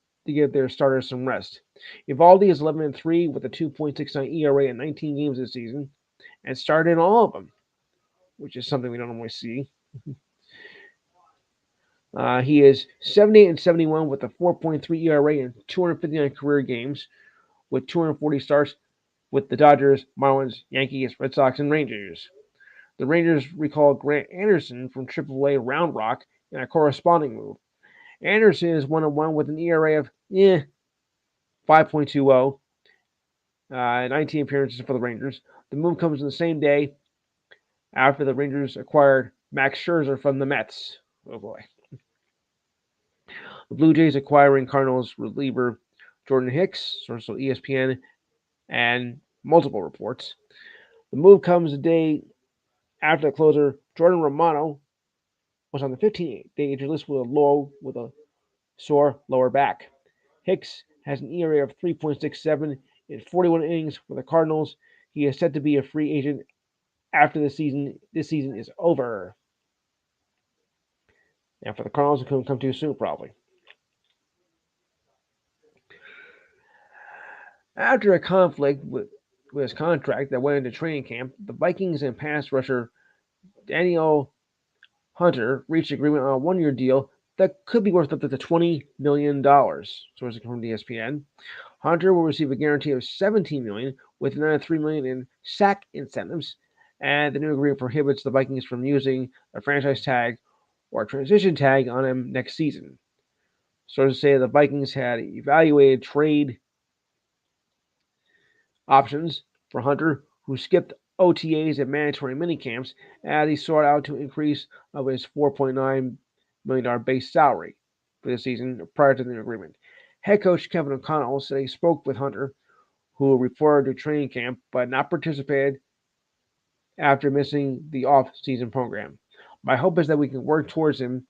starters some rest. Eovaldi is 11-3 with a 2.69 ERA in 19 games this season and started in all of them, which is something we don't normally see. He is 78-71 with a 4.3 ERA in 259 career games, with 240 starts with the Dodgers, Marlins, Yankees, Red Sox, and Rangers. The Rangers recall Grant Anderson from AAA Round Rock in a corresponding move. Anderson is 1-1 with an ERA of 5.20, 19 appearances for the Rangers. The move comes on the same day after the Rangers acquired Max Scherzer from the Mets. Oh boy. The Blue Jays acquiring Cardinals reliever Jordan Hicks, source of ESPN and multiple reports. The move comes a day after the closer Jordan Romano was on the 15-day injured list with a sore lower back. Hicks has an ERA of 3.67 in 41 innings for the Cardinals. He is set to be a free agent after this season is over. And for the Cardinals, it couldn't come too soon, probably. After a conflict with his contract that went into training camp, the Vikings and pass rusher Daniel Hunter reached agreement on a one-year deal that could be worth up to $20 million, sources from ESPN. Hunter will receive a guarantee of $17 million with another $3 million in sack incentives, and the new agreement prohibits the Vikings from using a franchise tag or a transition tag on him next season. Sources say the Vikings had evaluated trade options for Hunter, who skipped OTAs and mandatory minicamps as he sought out to increase of his $4.9 million base salary for the season prior to the new agreement. Head coach Kevin O'Connell said he spoke with Hunter, who reported to training camp but not participated after missing the off-season program. My hope is that we can work towards him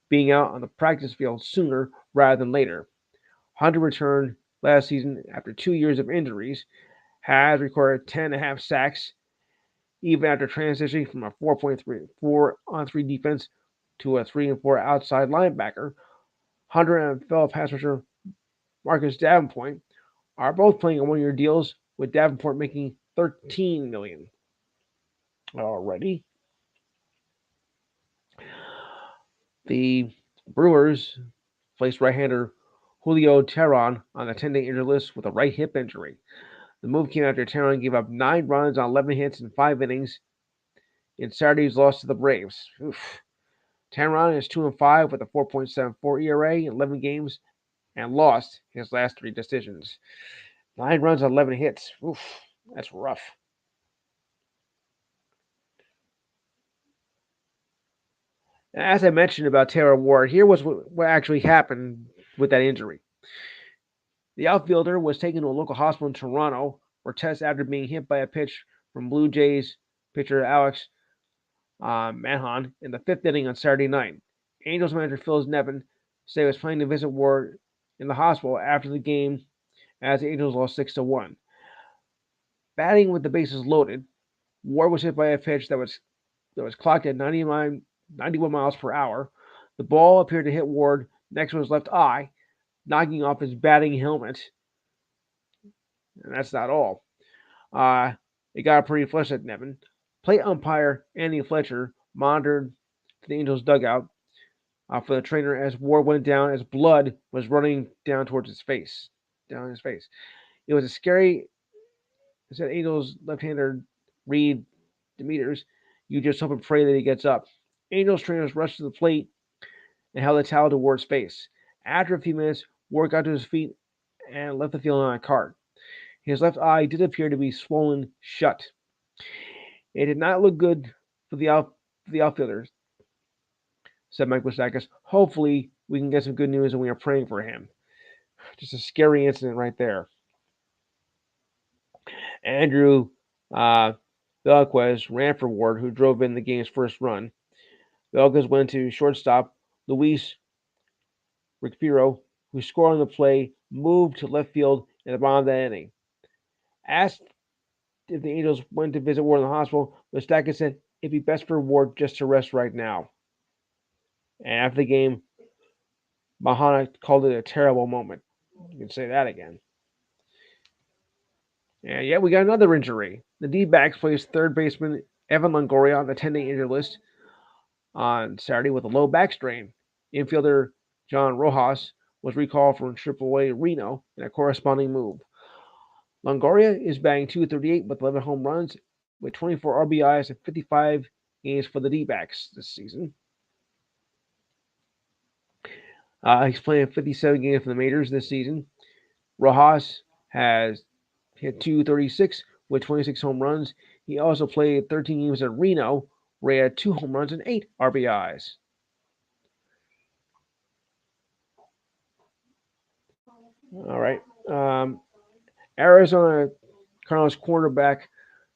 being out on the practice field sooner rather than later. Hunter returned last season after 2 years of injuries, has recorded 10.5 sacks, even after transitioning from a 4.34 on 3 defense to a 3 and 4 outside linebacker. Hunter and fellow pass rusher Marcus Davenport are both playing on one-year deals, with Davenport making $13 million already. The Brewers placed right-hander Julio Teheran on the 10-day injured list with a right hip injury. The move came after Teheran gave up 9 runs on 11 hits in 5 innings in Saturday's loss to the Braves. Teheran is 2-5 with a 4.74 ERA in 11 games and lost his last 3 decisions. 9 runs on 11 hits. That's rough. As I mentioned about Taylor Ward, here was what actually happened with that injury. The outfielder was taken to a local hospital in Toronto for tests after being hit by a pitch from Blue Jays pitcher Alex Mahon in the 5th inning on Saturday night. Angels manager Phil Nevin said he was planning to visit Ward in the hospital after the game as the Angels lost 6-1. Batting with the bases loaded, Ward was hit by a pitch that was that was clocked at 91 miles per hour. The ball appeared to hit Ward next to his left eye, knocking off his batting helmet. And that's not all. It got pretty flush at Nevin. Plate umpire Andy Fletcher monitored the Angels' dugout for the trainer as Ward went down as blood was running down towards his face. Down his face. It was a scary, said Angels left-hander Reed Demeters. You just hope and pray that he gets up. Angels trainers rushed to the plate and held a towel to Ward's face. After a few minutes, Ward got to his feet and left the field on a cart. His left eye did appear to be swollen shut. It did not look good for the outfielders, said Mike Moustakas. Hopefully, we can get some good news, and we are praying for him. Just a scary incident right there. Andrew Velquez ran for Ward, who drove in the game's first run. Velquez went to shortstop. Luis Ricpiro, who scored on the play, moved to left field in the bottom of that inning. Asked if the Angels went to visit Ward in the hospital, Moustakas said it'd be best for Ward just to rest right now. And after the game, Mahana called it a terrible moment. You can say that again. And yet we got another injury. The D-backs placed third baseman Evan Longoria on the 10-day injured list on Saturday with a low back strain. Infielder John Rojas was recalled from AAA Reno in a corresponding move. Longoria is batting .238 with 11 home runs, with 24 RBIs and 55 games for the D-backs this season. He's playing 57 games for the majors this season. Rojas has hit .236 with 26 home runs. He also played 13 games at Reno, where he had 2 home runs and 8 RBIs. All right. Arizona Cardinals cornerback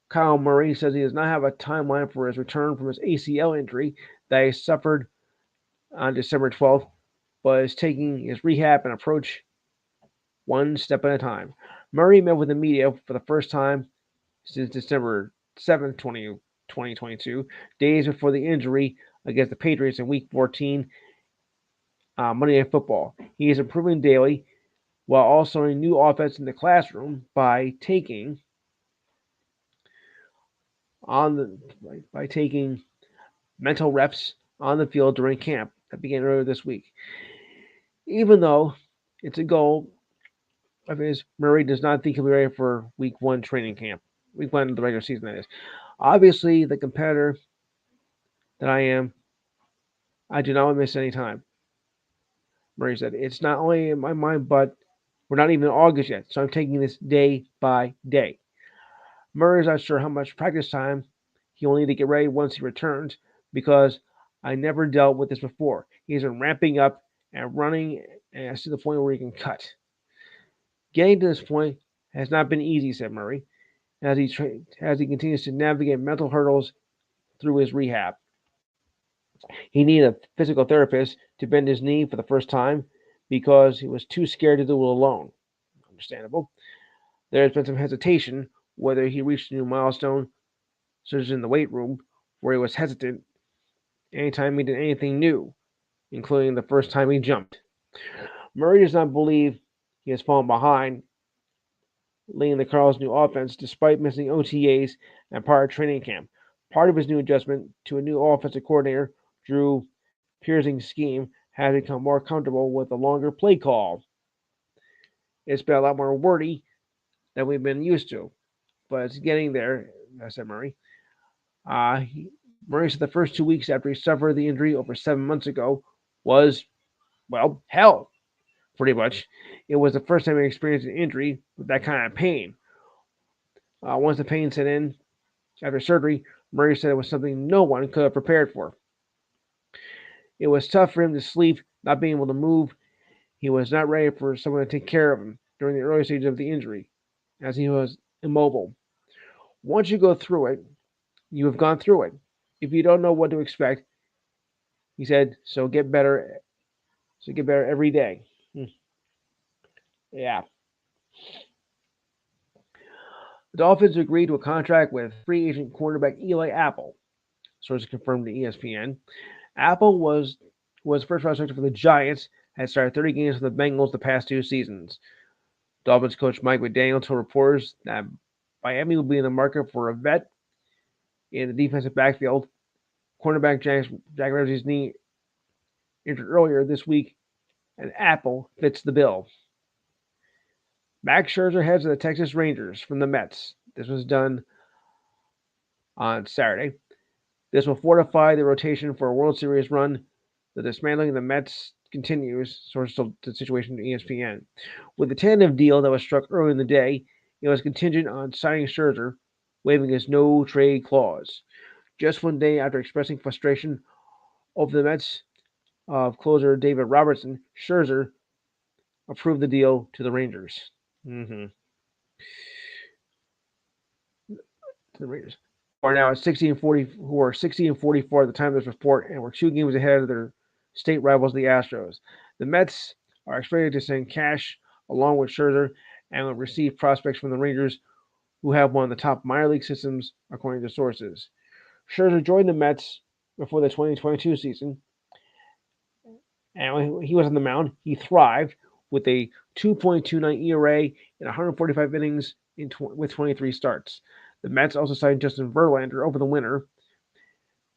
Kyle Murray says he does not have a timeline for his return from his ACL injury that he suffered on December 12th, but is taking his rehab and approach one step at a time. Murray met with the media for the first time since December 7th, 2022, days before the injury against the Patriots in Week 14 Monday Night Football. He is improving daily while also learning new offense in the classroom by taking mental reps on the field during camp that began earlier this week. Even though it's a goal of his, Murray does not think he'll be ready for Week 1 training camp. Week 1 of the regular season, that is. Obviously, the competitor that I am, I do not want to miss any time. Murray said, it's not only in my mind, but we're not even in August yet, so I'm taking this day by day. Murray is not sure how much practice time he will need to get ready once he returns, because I never dealt with this before. He's been ramping up and running and to the point where he can cut. Getting to this point has not been easy, said Murray, as he continues to navigate mental hurdles through his rehab. He needed a physical therapist to bend his knee for the first time because he was too scared to do it alone. Understandable. There has been some hesitation whether he reached a new milestone, such as in the weight room, where he was hesitant anytime he did anything new, including the first time he jumped. Murray does not believe he has fallen behind, leading the Cardinals' new offense despite missing OTAs and part of training camp. Part of his new adjustment to a new offensive coordinator, Drew Pearsing's scheme, has become more comfortable with the longer play call. It's been a lot more wordy than we've been used to, but it's getting there, said Murray. Murray said the first 2 weeks after he suffered the injury over 7 months ago was, well, hell, pretty much. It was the first time he experienced an injury with that kind of pain. Once the pain set in after surgery, Murray said it was something no one could have prepared for. It was tough for him to sleep, not being able to move. He was not ready for someone to take care of him during the early stages of the injury, as he was immobile. Once you go through it, you have gone through it. If you don't know what to expect, he said, so get better every day. Yeah. The Dolphins agreed to a contract with free agent cornerback Eli Apple. sources confirmed to ESPN. Apple was first round selected for the Giants, had started 30 games for the Bengals the past 2 seasons. Dolphins coach Mike McDaniel told reporters that Miami will be in the market for a vet in the defensive backfield. Cornerback Jack Ramsey's knee injured earlier this week, and Apple fits the bill. Max Scherzer heads to the Texas Rangers from the Mets. This was done on Saturday. This will fortify the rotation for a World Series run. The dismantling of the Mets continues, sources of the situation to ESPN. With the tentative deal that was struck early in the day, it was contingent on signing Scherzer, waiving his no-trade clause. Just one day after expressing frustration over the Mets of closer David Robertson, Scherzer approved the deal to the Rangers. To the Rangers, who are now at 60-40, who are 60-44 at the time of this report, and were 2 games ahead of their state rivals, the Astros. The Mets are expected to send cash along with Scherzer and will receive prospects from the Rangers, who have one of the top minor league systems, according to sources. Scherzer joined the Mets before the 2022 season, and when he was on the mound, he thrived with a 2.29 ERA in 145 innings with 23 starts. The Mets also signed Justin Verlander over the winter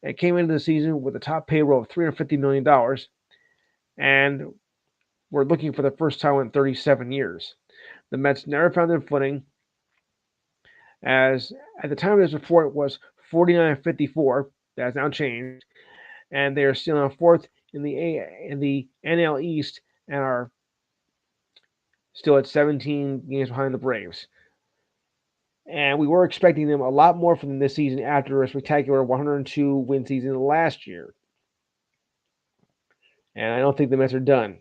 and came into the season with a top payroll of $350 million and were looking for the first time in 37 years. The Mets never found their footing, as at the time of this report it was 49-54. That has now changed, and they are still on fourth in the NL East and are still at 17 games behind the Braves. And we were expecting them a lot more from them this season after a spectacular 102 win season last year. And I don't think the Mets are done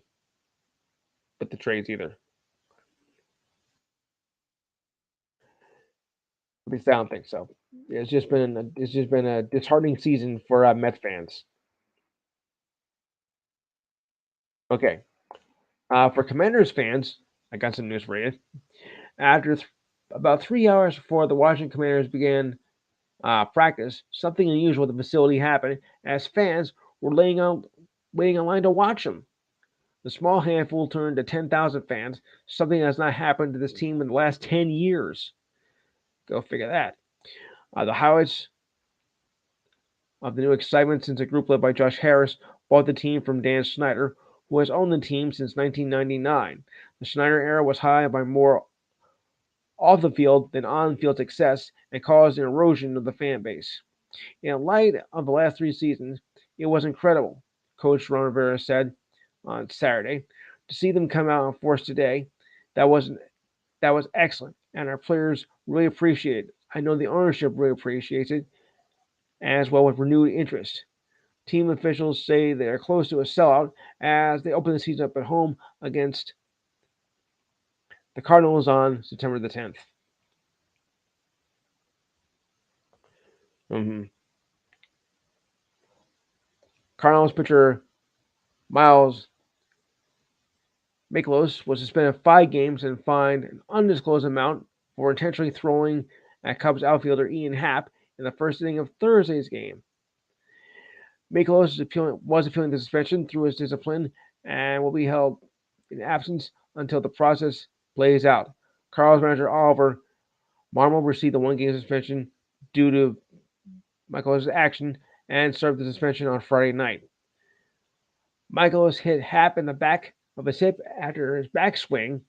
with the trades either. At least I don't think so. It's just been a disheartening season for Mets fans. Okay, for Commanders fans, I got some news for you. After about 3 hours before the Washington Commanders began practice, something unusual at the facility happened as fans were waiting in line to watch them. The small handful turned to 10,000 fans, something that has not happened to this team in the last 10 years. Go figure that. The highlights of the new excitement since a group led by Josh Harris bought the team from Dan Snyder, who has owned the team since 1999. The Snyder era was high by more off the field than on field success and caused an erosion of the fan base. In light of the last 3 seasons, it was incredible, Coach Ron Rivera said on Saturday. To see them come out on force today, that was excellent, and our players really appreciate it. I know the ownership really appreciates it, as well with renewed interest. Team officials say they are close to a sellout as they open the season up at home against the Cardinals on September the 10th. Cardinals pitcher Miles Mikolas was suspended 5 games and fined an undisclosed amount for intentionally throwing at Cubs outfielder Ian Happ in the first inning of Thursday's game. Mikolas was appealing the suspension through his discipline and will be held in absence until the process plays out. Cardinals manager Oliver Marmol received the 1-game suspension due to Mikolas' action and served the suspension on Friday night. Mikolas hit Happ in the back of his hip after his backswing.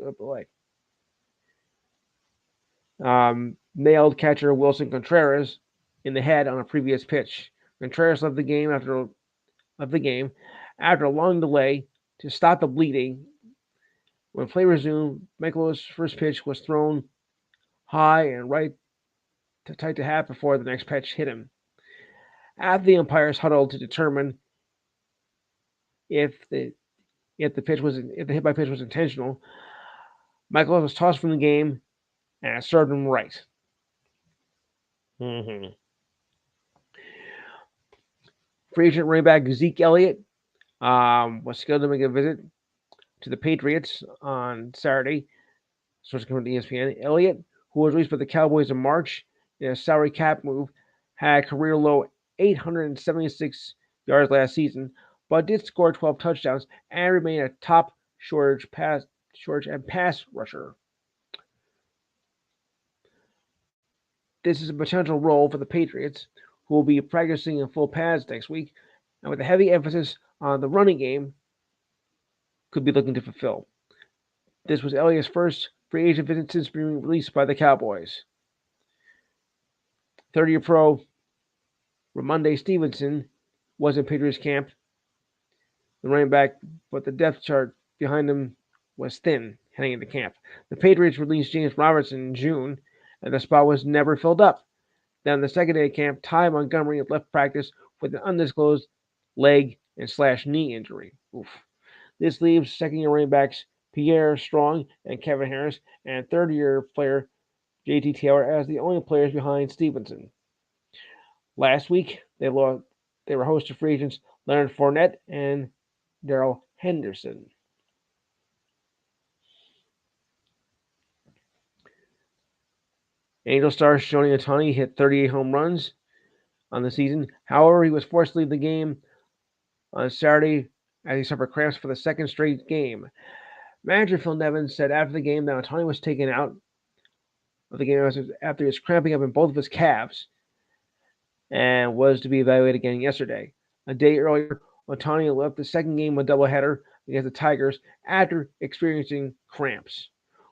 Oh boy. Nailed catcher Wilson Contreras in the head on a previous pitch. Contreras left the game after a long delay to stop the bleeding. When play resumed, Mikolas' first pitch was thrown high and right to tight to Happ before the next pitch hit him. After the umpires huddled to determine if the hit by pitch was intentional, Mikolas was tossed from the game and it served him right. Free agent running back Zeke Elliott was scheduled to make a visit to the Patriots on Saturday. Sources coming from ESPN. Elliott, who was released by the Cowboys in March in a salary cap move, had a career low 876 yards last season, but did score 12 touchdowns and remain a top shortage and pass rusher. This is a potential role for the Patriots, who will be practicing in full pads next week, and with a heavy emphasis on the running game, could be looking to fulfill. This was Elliott's first free agent visit since being released by the Cowboys. Third-year pro Ramondre Stevenson was in Patriots camp, the running back, but the depth chart behind him was thin heading into camp. The Patriots released James Robertson in June, and the spot was never filled up. Then on the second day of camp, Ty Montgomery left practice with an undisclosed leg and slash knee injury. Oof. This leaves second-year running backs Pierre Strong and Kevin Harris, and third-year player J.T. Taylor as the only players behind Stevenson. Last week, they were host to free agents Leonard Fournette and Darrell Henderson. Angel star Shohei Ohtani hit 38 home runs on the season. However, he was forced to leave the game on Saturday as he suffered cramps for the second straight game. Manager Phil Nevins said after the game that Ohtani was taken out of the game after he was cramping up in both of his calves and was to be evaluated again yesterday. A day earlier, Ohtani left the second game of a doubleheader against the Tigers after experiencing cramps.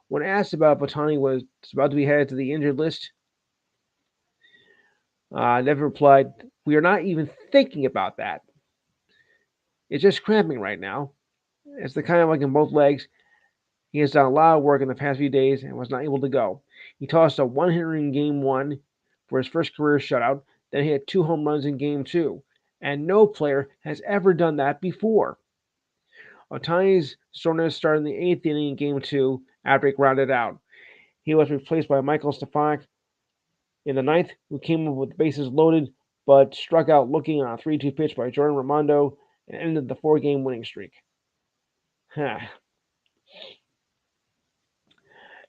When asked about if Ohtani was about to be headed to the injured list, Nevin replied, "We are not even thinking about that. It's just cramping right now. It's the kind of like in both legs. He has done a lot of work in the past few days and was not able to go. He tossed a one-hitter in Game 1 for his first career shutout, then hit 2 home runs in Game 2, and no player has ever done that before." Ohtani's soreness started in the 8th inning in Game 2 after he grounded out. He was replaced by Michael Stefanik in the 9th, who came up with bases loaded but struck out looking on a 3-2 pitch by Jordan Ramondo and ended the 4-game winning streak.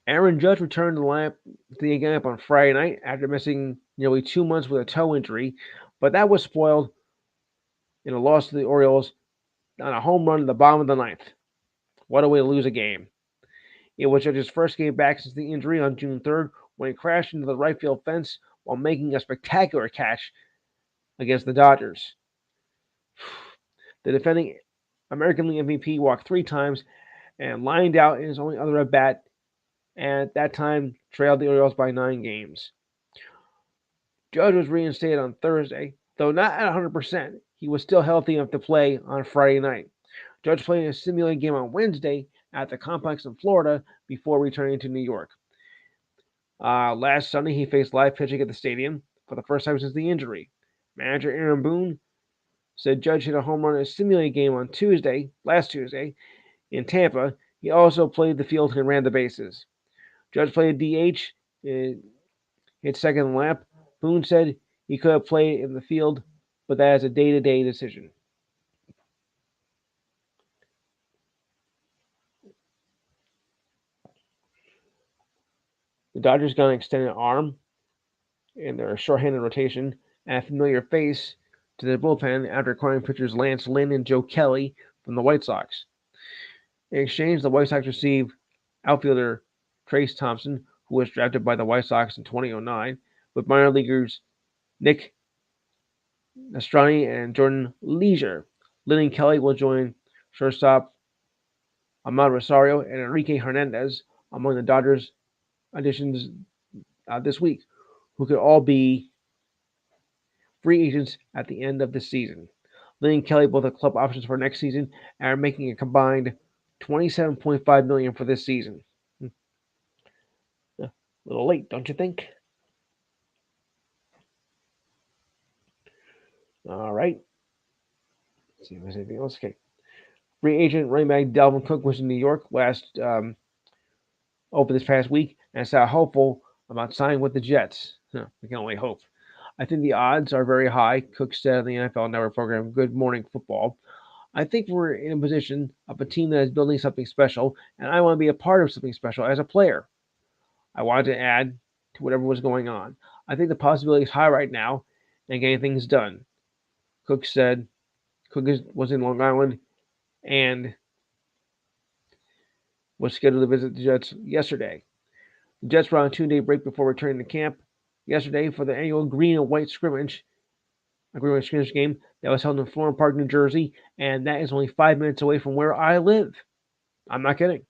Aaron Judge returned to the lineup on Friday night after missing nearly 2 months with a toe injury, but that was spoiled in a loss to the Orioles on a home run in the bottom of the 9th. What a way to lose a game. It was Judge's first game back since the injury on June 3rd when he crashed into the right field fence while making a spectacular catch against the Dodgers. The defending American League MVP walked 3 times and lined out in his only other at-bat, and at that time trailed the Orioles by 9 games. Judge was reinstated on Thursday, though not at 100%. He was still healthy enough to play on Friday night. Judge played a simulated game on Wednesday at the complex in Florida before returning to New York. Last Sunday, he faced live pitching at the stadium for the first time since the injury. Manager Aaron Boone said Judge hit a home run in a simulated game on last Tuesday, in Tampa. He also played the field and ran the bases. Judge played DH, hit second in the lap. Boone said he could have played in the field, but that is a day-to-day decision. The Dodgers got an extended arm in their shorthanded rotation and a familiar face to their bullpen after acquiring pitchers Lance Lynn and Joe Kelly from the White Sox. In exchange, the White Sox received outfielder Trace Thompson, who was drafted by the White Sox in 2009, with minor leaguers Nick Nastrani and Jordan Leisure. Lynn and Kelly will join shortstop Ahmad Rosario and Enrique Hernandez among the Dodgers additions this week, who could all be free agents at the end of the season. Lynn and Kelly both have club options for next season and are making a combined $27.5 million for this season. A little late, don't you think? All right. Let's see if there's anything else. Okay. Free agent running back Dalvin Cook was in New York over this past week and sounded hopeful about signing with the Jets. We can only hope. I think the odds are very high, Cook said on the NFL Network program Good Morning Football. I think we're in a position of a team that is building something special, and I want to be a part of something special as a player. I wanted to add to whatever was going on. I think the possibility is high right now, and getting things done. Cook said was in Long Island and was scheduled to visit the Jets yesterday. The Jets were on a 2-day break before returning to camp yesterday for the annual green and white scrimmage, a green and white scrimmage game that was held in Florham Park, New Jersey, and that is only 5 minutes away from where I live. I'm not kidding.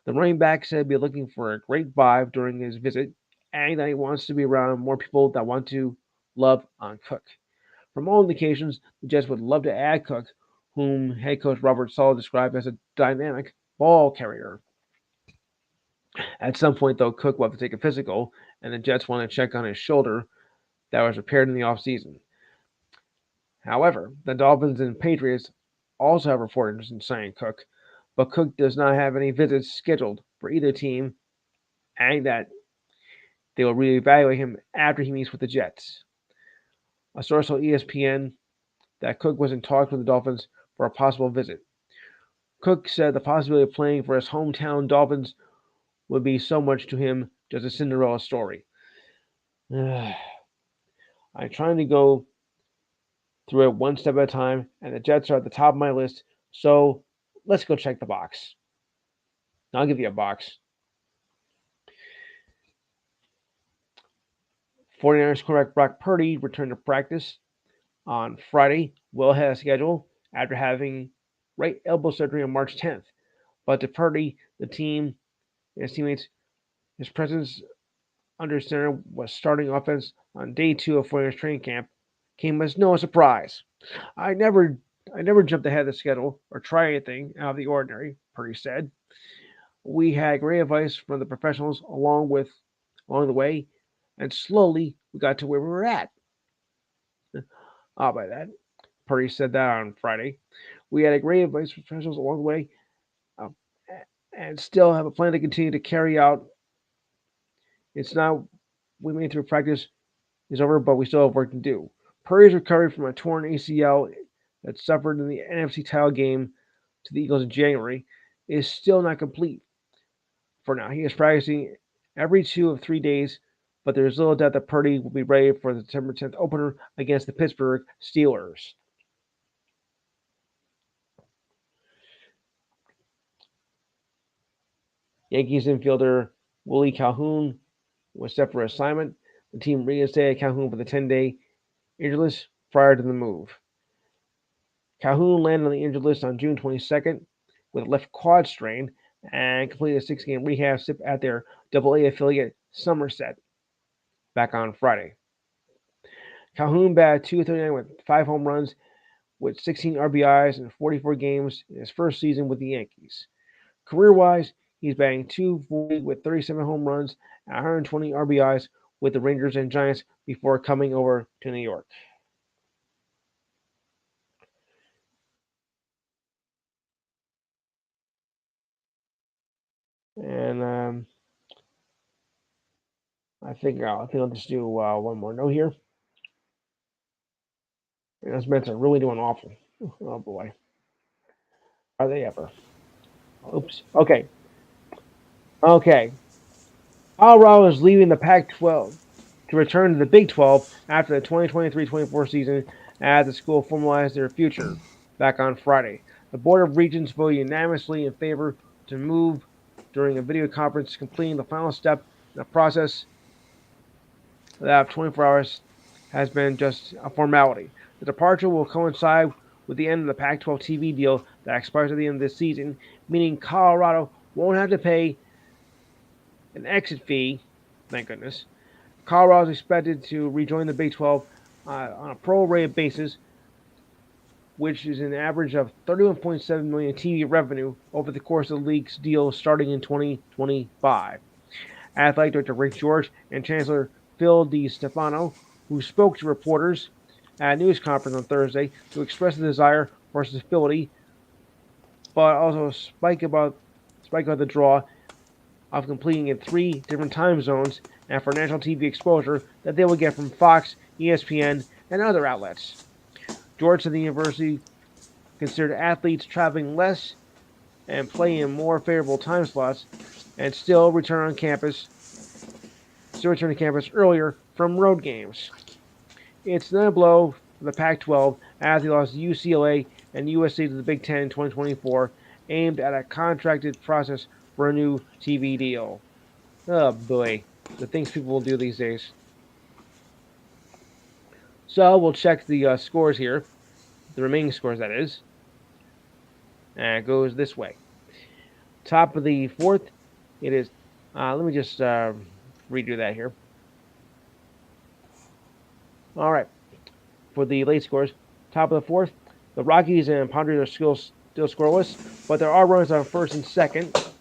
The running back said he'd be looking for a great vibe during his visit, and that he wants to be around more people that want to love on Cook. From all indications, the Jets would love to add Cook, whom head coach Robert Saleh described as a dynamic ball carrier. At some point, though, Cook will have to take a physical, and the Jets want to check on his shoulder that was repaired in the offseason. However, the Dolphins and Patriots also have reported interest in signing Cook, but Cook does not have any visits scheduled for either team, adding that they will reevaluate him after he meets with the Jets. A source told ESPN that Cook was in talks with the Dolphins for a possible visit. Cook said the possibility of playing for his hometown Dolphins would be so much to him just a Cinderella story. I'm trying to go through it one step at a time, and the Jets are at the top of my list, so let's go check the box. I'll give you a box. 49ers quarterback Brock Purdy returned to practice on Friday, well ahead of schedule, after having right elbow surgery on March 10th. But to Purdy, the team and his teammates, his presence under center was starting offense on day 2 of 49ers training camp came as no surprise. I never jumped ahead of the schedule or tried anything out of the ordinary, Purdy said. We had great advice from the professionals along the way, and slowly we got to where we were at. By that, Purdy said that on Friday. We had a great advice from professionals along the way, uh, and still have a plan to continue to carry out. It's not we made through practice is over, but we still have work to do. Purdy's recovery from a torn ACL that suffered in the NFC title game to the Eagles in January is still not complete. For now, he is practicing every 2 of 3 days, but there is little doubt that Purdy will be ready for the September 10th opener against the Pittsburgh Steelers. Yankees infielder Willie Calhoun was set for assignment. The team reinstated Calhoun for the 10-day injured list prior to the move. Calhoun landed on the injured list on June 22nd with a left quad strain and completed a 6-game rehab stint at their AA affiliate Somerset back on Friday. Calhoun batted .239 with 5 home runs with 16 RBIs in 44 games in his first season with the Yankees. Career-wise, he's batting .240 with 37 home runs and 120 RBIs with the Rangers and Giants before coming over to New York. And I think I'll just do one more note here. Those Mets are really doing awful. Oh boy, are they ever? Oops. Okay. Colorado is leaving the Pac-12 to return to the Big 12 after the 2023-24 season, as the school formalized their future back on Friday. The Board of Regents voted unanimously in favor to move during a video conference, completing the final step in the process that 24 hours has been just a formality. The departure will coincide with the end of the Pac-12 TV deal that expires at the end of this season, meaning Colorado won't have to pay an exit fee. Thank goodness. Colorado is expected to rejoin the Big 12 on a prorated basis, which is an average of $31.7 million TV revenue over the course of the league's deal starting in 2025. Athletic Director Rick George and Chancellor Phil DiStefano, who spoke to reporters at a news conference on Thursday to express a desire for stability, but also spike about the draw of completing in 3 different time zones and for national TV exposure that they will get from Fox, ESPN, and other outlets. George said the university considered athletes traveling less and playing in more favorable time slots and still return to campus earlier from road games. It's another blow for the Pac-12 as they lost UCLA and USC to the Big Ten in 2024, aimed at a contracted process for a new TV deal. Oh boy, the things people will do these days. So we'll check the scores here, the remaining scores that is, and it goes this way. Top of the fourth, it is. Let me just redo that here. All right, for the late scores, top of the fourth, the Rockies and Padres are still scoreless, but there are runners on first and second.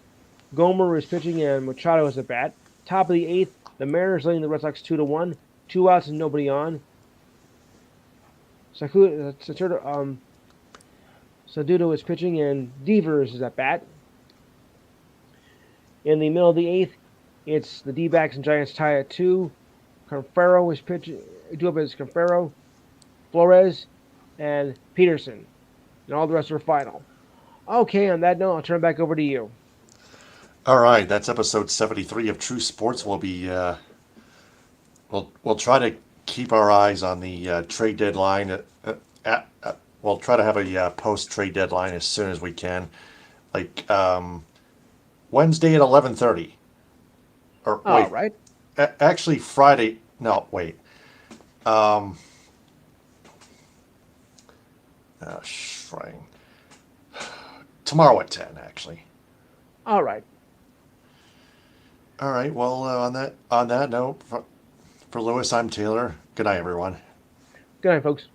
Gomer is pitching and Machado is at bat. Top of the eighth, the Mariners leading the Red Sox 2-1. 2 outs and nobody on. Sadudo is pitching and Devers is at bat. In the middle of the eighth, it's the D-backs and Giants tie at 2. Confero is pitching. Due is Confero, Flores, and Peterson. And all the rest are final. Okay, on that note, I'll turn it back over to you. All right, that's episode 73 of True Sports. We'll be we'll try to keep our eyes on the trade deadline. We'll try to have a post trade deadline as soon as we can, like Wednesday at 11:30. Or wait, All right. Actually Friday. No, wait. Shrine. Tomorrow at 10, actually. All right. All right. Well, on that note, for Lewis, I'm Taylor. Good night, everyone. Good night, folks.